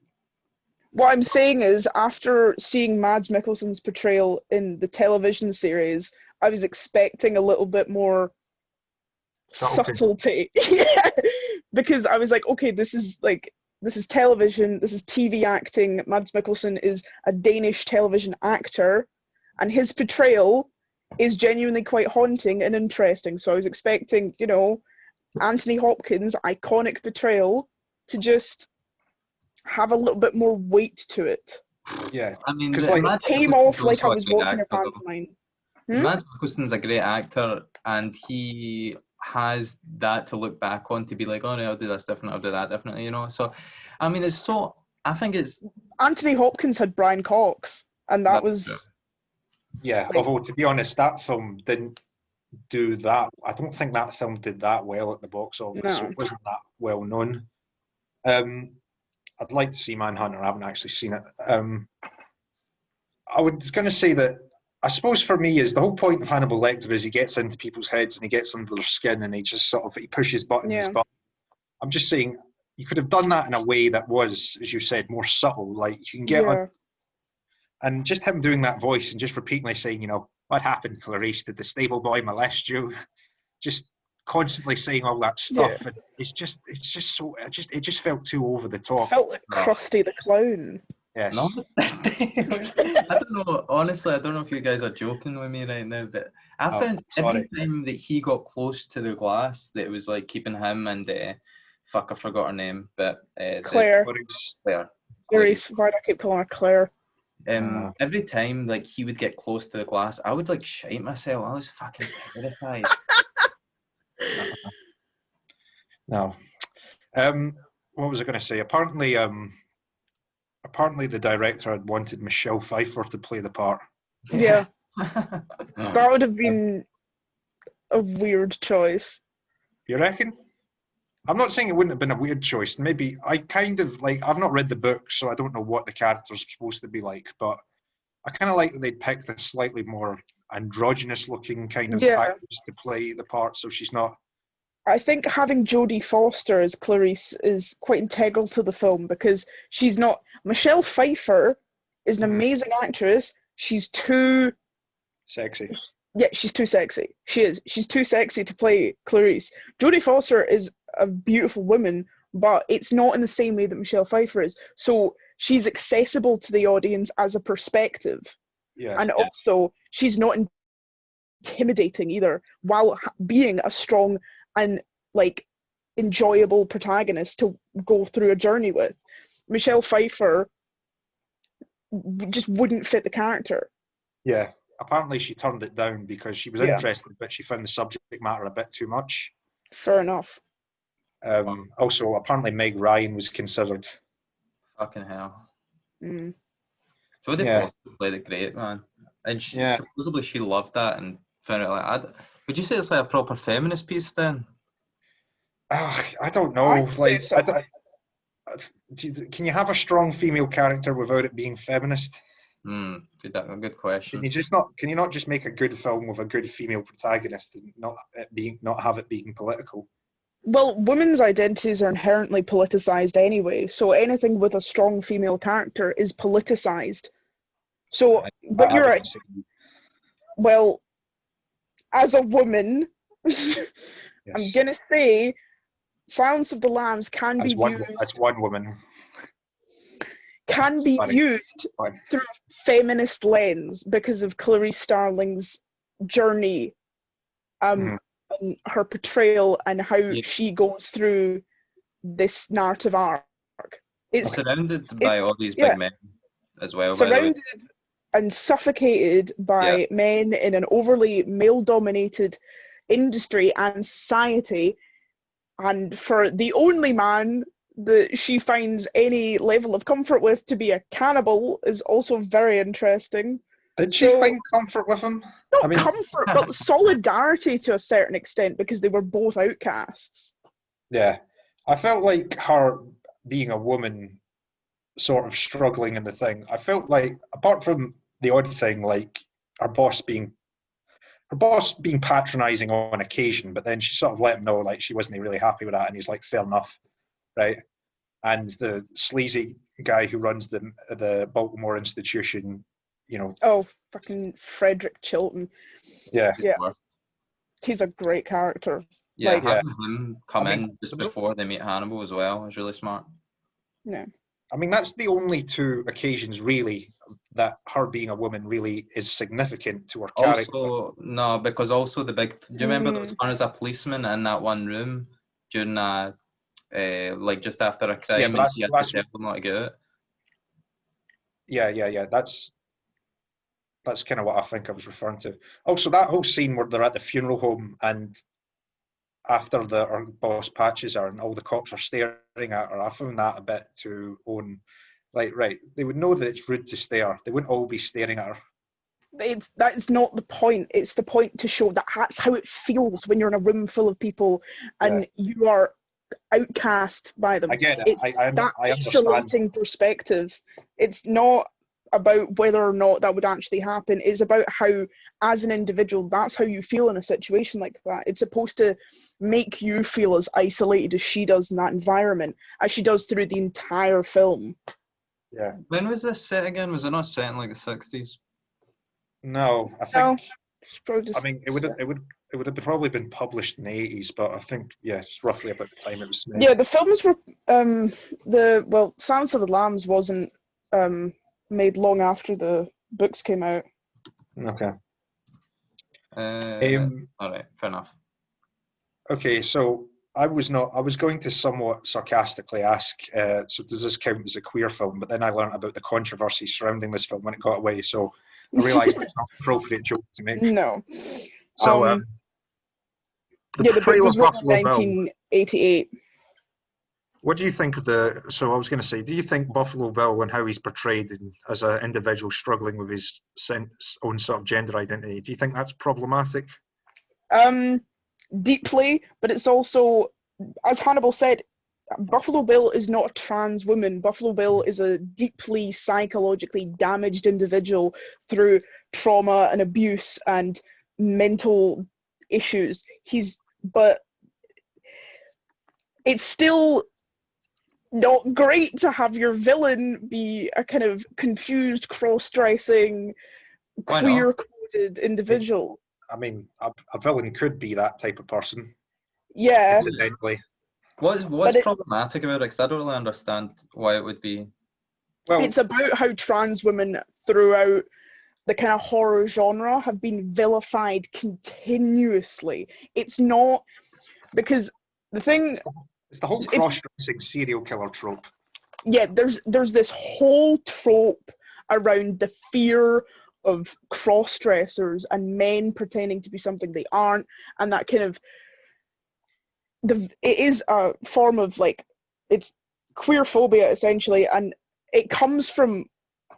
What I'm saying is, after seeing Mads Mikkelsen's portrayal in the television series, I was expecting a little bit more subtlety. Yeah. Because I was like, okay, this is television, this is TV acting. Mads Mikkelsen is a Danish television actor, and his portrayal is genuinely quite haunting and interesting. So I was expecting, you know, Anthony Hopkins' iconic portrayal to just have a little bit more weight to it. Yeah, I mean, because it came off like I was watching a pantomime. Mads Mikkelsen's a great actor, and he has that to look back on to be like, oh no, I'll do this different, I'll do that differently, you know. So, I mean, I think it's Anthony Hopkins had Brian Cox, and that was true. Yeah, like, although to be honest, that film didn't do that. I don't think that film did that well at the box office. No. So it wasn't that well known. I'd like to see Manhunter. I haven't actually seen it. I was going to say that I suppose for me is the whole point of Hannibal Lecter is he gets into people's heads and he gets under their skin and he just sort of he pushes buttons. Yeah. But I'm just saying you could have done that in a way that was, as you said, more subtle. Like you can get on, and just him doing that voice and just repeatedly saying, you know, what happened, Clarice? Did the stable boy molest you? Just constantly saying all that stuff. Yeah. And it just felt too over the top. It felt like Krusty the Clown. Yes. No, I don't know. Honestly, I don't know if you guys are joking with me right now, but I found every time that he got close to the glass, that it was like keeping him and fuck, I forgot her name, but Claire. Clarice. Why do I keep calling her Claire? Every time like he would get close to the glass, I would like shite myself. I was fucking terrified. No. What was I going to say? Apparently the director had wanted Michelle Pfeiffer to play the part. Yeah. That would have been a weird choice. You reckon? I'm not saying it wouldn't have been a weird choice. Maybe I kind of like, I've not read the book, so I don't know what the character's supposed to be like, but I kind of like that they'd picked a slightly more androgynous looking kind of actress to play the part, so she's not. I think having Jodie Foster as Clarice is quite integral to the film because she's not. Michelle Pfeiffer is an amazing actress. She's too sexy. Yeah, she's too sexy. She is. She's too sexy to play Clarice. Jodie Foster is a beautiful woman, but it's not in the same way that Michelle Pfeiffer is. So she's accessible to the audience as a perspective. Yeah. And also, she's not intimidating either, while being a strong and like enjoyable protagonist to go through a journey with. Michelle Pfeiffer just wouldn't fit the character. Yeah, apparently she turned it down because she was interested, but she found the subject matter a bit too much. Fair enough. Also, apparently Meg Ryan was considered. Fucking hell. Mm. Jodie Yeah. Foster played it great, man. And Yeah. supposedly she loved that and found it would you say it's like a proper feminist piece then? I don't know. I'd say so. Can you have a strong female character without it being feminist? Good question. Can you not just make a good film with a good female protagonist and not have it being political? Well, women's identities are inherently politicized anyway, so anything with a strong female character is politicized. So, but you're right. Well, as a woman, I'm gonna say Silence of the Lambs can be viewed as one woman. Can be viewed through a feminist lens because of Clarice Starling's journey, and her portrayal and how she goes through this narrative arc. It's surrounded by all these big men as well. Surrounded and suffocated by men in an overly male-dominated industry and society, and for the only man that she finds any level of comfort with to be a cannibal is also very interesting. Did she find comfort with him? Not comfort, but solidarity to a certain extent, because they were both outcasts. Yeah. I felt like her being a woman sort of struggling in the thing. I felt like, apart from the odd thing, like her boss being patronising on occasion, but then she sort of let him know like she wasn't really happy with that, and he's like, fair enough, right? And the sleazy guy who runs the Baltimore institution, Oh, fucking Frederick Chilton. Yeah. He's a great character. Yeah, having him come in just before they meet Hannibal as well is really smart. Yeah. I mean, that's the only two occasions really that her being a woman really is significant to her character. Also, no, because also do you remember there was one as a policeman in that one room during like just after a crime, and she had to tell them not to get out? Yeah. That's kind of what I think I was referring to. Also, that whole scene where they're at the funeral home and after her boss patches her and all the cops are staring at her, I found that a bit too own. Like, right, they would know that it's rude to stare. They wouldn't all be staring at her. That's not the point. It's the point to show that that's how it feels when you're in a room full of people and you are outcast by them. I get it. It's that isolating perspective. It's not about whether or not that would actually happen. It's about how, as an individual, that's how you feel in a situation like that. It's supposed to make you feel as isolated as she does in that environment, as she does through the entire film. Yeah. When was this set again? Was it not set in like the 60s? No, I think. No, I mean, it would have probably been published in the 80s, but I think it's roughly about the time it was made. Yeah, the films were Silence of the Lambs wasn't made long after the books came out. Okay. All right, fair enough. Okay, so I was going to somewhat sarcastically ask, so does this count as a queer film? But then I learned about the controversy surrounding this film when it got away, so I realised it's not an appropriate joke to make. No. So, the book was written in 1988. What do you think of I was going to say, do you think Buffalo Bill and how he's portrayed as an individual struggling with his own sort of gender identity, do you think that's problematic? Deeply, but it's also, as Hannibal said, Buffalo Bill is not a trans woman. Buffalo Bill is a deeply psychologically damaged individual through trauma and abuse and mental issues. But it's still not great to have your villain be a kind of confused, cross-dressing, queer-coded individual. I mean, a villain could be that type of person. Yeah. Incidentally. What's problematic about it? Because I don't really understand why it would be. Well, it's about how trans women throughout the kind of horror genre have been vilified continuously. It's not because the thing. It's the whole cross-dressing serial killer trope. Yeah, there's this whole trope around the fear of cross-dressers and men pretending to be something they aren't, and that kind of it is a form of like, it's queer phobia essentially, and it comes from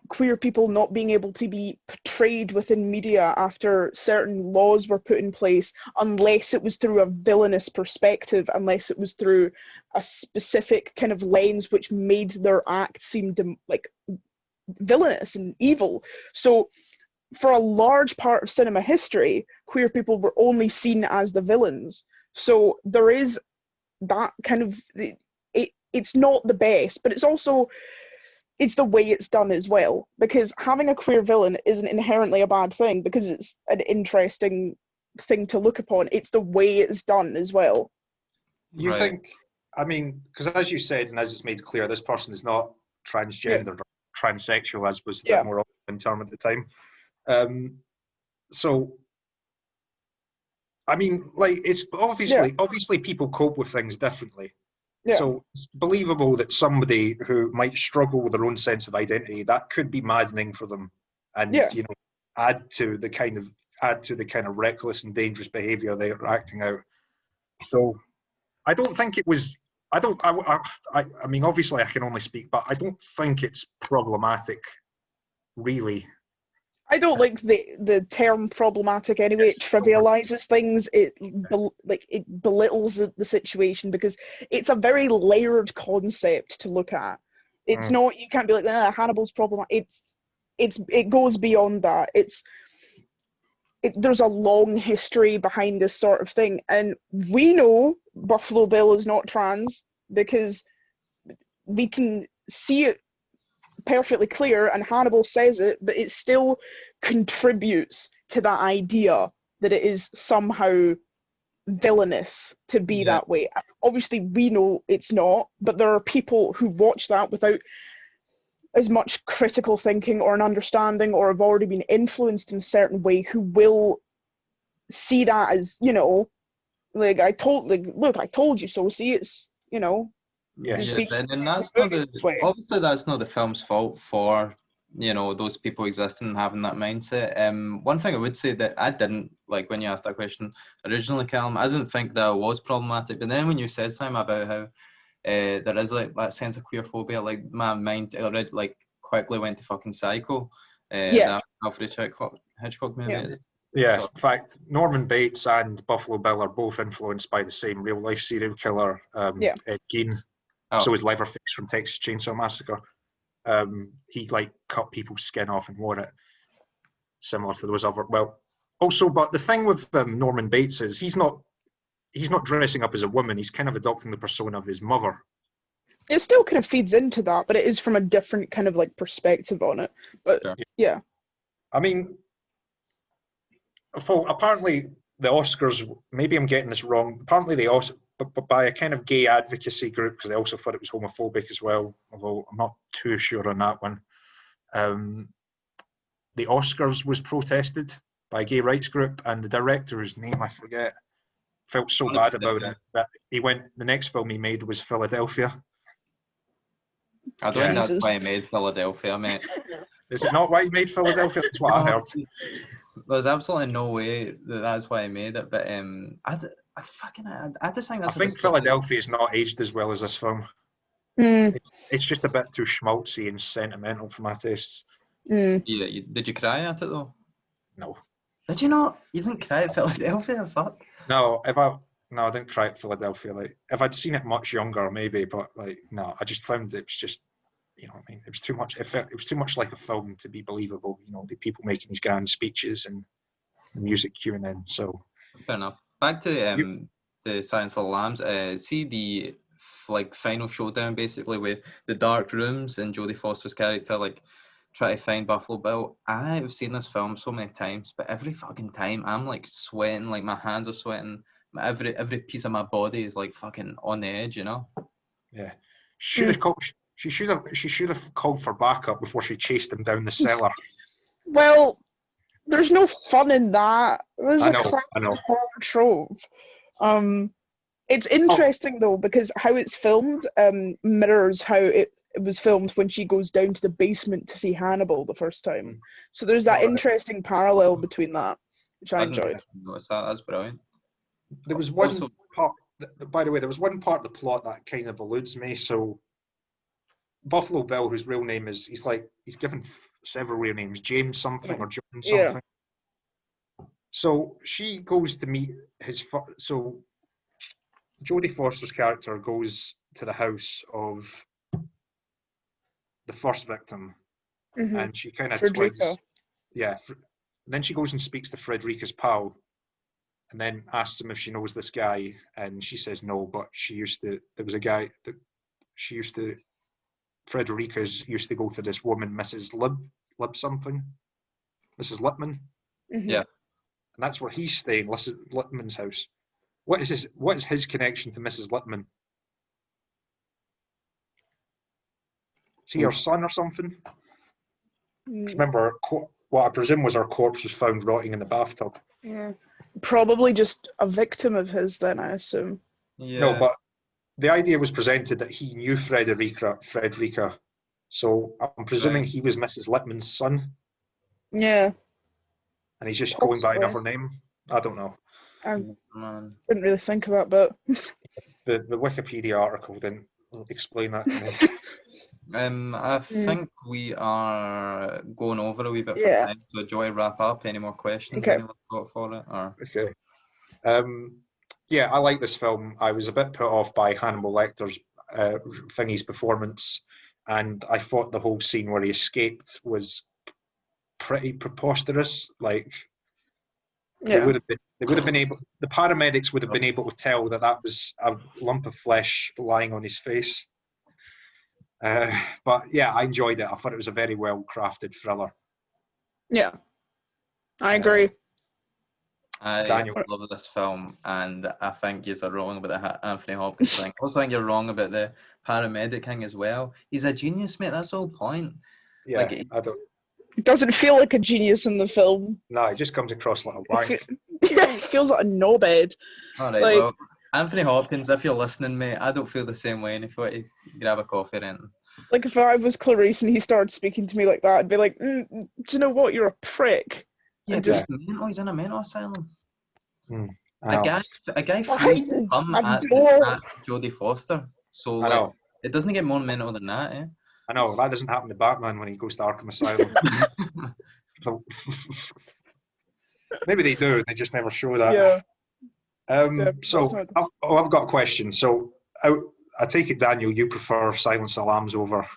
queer people not being able to be portrayed within media after certain laws were put in place, unless it was through a villainous perspective, unless it was through a specific kind of lens which made their act seem like villainous and evil. So for a large part of cinema history, queer people were only seen as the villains. So there is that kind of, it's not the best, but it's also, it's the way it's done as well, because having a queer villain isn't inherently a bad thing, because it's an interesting thing to look upon. It's the way it's done as well. You think, I mean, because as you said, and as it's made clear, this person is not transgendered or transsexual, as was the more often term at the time. So, I mean, like, it's obviously people cope with things differently. Yeah. So it's believable that somebody who might struggle with their own sense of identity, that could be maddening for them, and you know, add to the kind of reckless and dangerous behaviour they are acting out. So I don't think it was. I mean, obviously, I can only speak, but I don't think it's problematic, really. I don't like the term problematic anyway. It trivializes things. It belittles the situation, because it's a very layered concept to look at. It's not, you can't be like, Hannibal's problematic. It goes beyond that. There's a long history behind this sort of thing, and we know Buffalo Bill is not trans because we can see it perfectly clear, and Hannibal says it, but it still contributes to that idea that it is somehow villainous to be that way. Obviously, we know it's not, but there are people who watch that without as much critical thinking or an understanding, or have already been influenced in a certain way, who will see that as, you know, like, look, I told you so. See, it's, you know. And that's not obviously that's not the film's fault for, you know, those people existing and having that mindset. One thing I would say that I didn't like when you asked that question originally, Callum, I didn't think that it was problematic, but then when you said something about how there is like that sense of queer phobia, like my mind already like quickly went to fucking Psycho. That Alfred Hitchcock movie. Yeah, in fact, Norman Bates and Buffalo Bill are both influenced by the same real-life serial killer, Ed Gein. So is Leatherface from Texas Chainsaw Massacre. He like cut people's skin off and wore it, similar to those other. Well, also, but the thing with Norman Bates is he's not dressing up as a woman. He's kind of adopting the persona of his mother. It still kind of feeds into that, but it is from a different kind of like perspective on it. But yeah. I mean, apparently the Oscars, maybe I'm getting this wrong, apparently they also, but by a kind of gay advocacy group, because they also thought it was homophobic as well, although I'm not too sure on that one. The Oscars was protested by a gay rights group, and the director, whose name I forget, felt so bad about it that the next film he made was Philadelphia. I don't think that's why he made Philadelphia, mate. Is it not why he made Philadelphia? That's what I heard. There's absolutely no way that's why he made it, but I just think that's. I think Philadelphia is not aged as well as this film. It's just a bit too schmaltzy and sentimental for my tastes. Yeah, did you cry at it though? No. Did you not? You didn't cry at Philadelphia? Fuck. No, I didn't cry at Philadelphia. Like, if I'd seen it much younger, maybe, but like, no, I just found it was just, you know what I mean? It was too much. It was too much like a film to be believable. You know, the people making these grand speeches and the music queuing in. So fair enough. Back to the Silence of the Lambs. See the like final showdown basically with the dark rooms and Jodie Foster's character like try to find Buffalo Bill. I've seen this film so many times, but every fucking time I'm like sweating, like my hands are sweating. Every piece of my body is like fucking on the edge, you know. Yeah, she should have called for backup before she chased him down the cellar. Well, there's no fun in that. It was I know. horror trope. It's interesting though, because how it's filmed mirrors how it was filmed when she goes down to the basement to see Hannibal the first time. So there's that interesting parallel between that, which I enjoyed. Notice that. That's brilliant. There was one part. by the way, there was one part of the plot that kind of eludes me. So Buffalo Bill, whose real name is, he's given several real names, James something or John something. So she goes to meet so Jodie Foster's character goes to the house of the first victim, and she kind of twigs. Yeah. Then she goes and speaks to Frederica's pal, and then asks him if she knows this guy, and she says no, but there was a guy that Frederica's used to go to this woman, Mrs. Lib something, Mrs. Lippman. Yeah. And that's where he's staying, Lippman's house. What is his connection to Mrs. Lippman? Is he her son or something? Remember, what I presume was her corpse was found rotting in the bathtub. Yeah. Probably just a victim of his then, I assume. Yeah. No, but the idea was presented that he knew Frederica. So I'm presuming he was Mrs. Lippman's son. Yeah. And he's just going by another name. I don't know. I didn't really think about that. The Wikipedia article didn't explain that to me. I think we are going over a wee bit for time. So do I wrap up? Any more questions anyone's got for it? Or? Okay. Yeah, I like this film. I was a bit put off by Hannibal Lecter's thingy's performance, and I thought the whole scene where he escaped was pretty preposterous. Like, they would have been able. The paramedics would have been able to tell that was a lump of flesh lying on his face. But yeah, I enjoyed it. I thought it was a very well crafted thriller. Yeah, I agree. I love this film, and I think you're wrong about the Anthony Hopkins thing. I also think you're wrong about the paramedic thing as well. He's a genius, mate. That's the whole point. Yeah, like, I don't. It doesn't feel like a genius in the film. No, it just comes across like a wank. It feels like a knobhead. All right, well, Anthony Hopkins, if you're listening, mate, I don't feel the same way. And if you want to grab a coffee or anything. Like, if I was Clarice and he started speaking to me like that, I'd be like, do you know what? You're a prick. Yeah, just mental. He's in a mental asylum. A guy flew come at Jodie Foster. So like, it doesn't get more mental than that, eh? I know, that doesn't happen to Batman when he goes to Arkham Asylum. Maybe they do, they just never show that. Yeah. So, I've got a question. So, I take it, Daniel, you prefer Silence of the Lambs over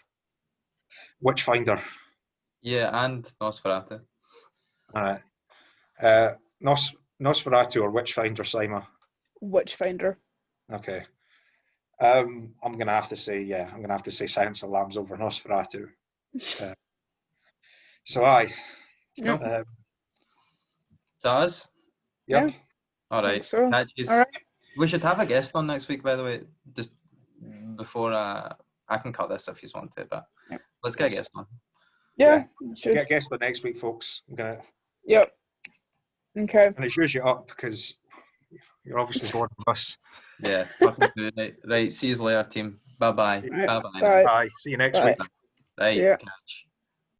Witchfinder? Yeah, and Nosferatu. Alright. Nosferatu or Witchfinder, Simon? Witchfinder. Okay. I'm gonna have to say Silence of the Lambs over Nosferatu. So aye. Yep. Does? Yep. Yeah, all right. So. All right. We should have a guest on next week, by the way. Just before I can cut this if you want to, but let's get a guest on. Yeah. Get a guest on next week, folks. I'm gonna. Yep. Okay. And it shows you up because you're obviously bored of us. Yeah. Right. See you later, team. Bye-bye. Right. Bye-bye. Bye. See you next week. Right. Yeah. Catch.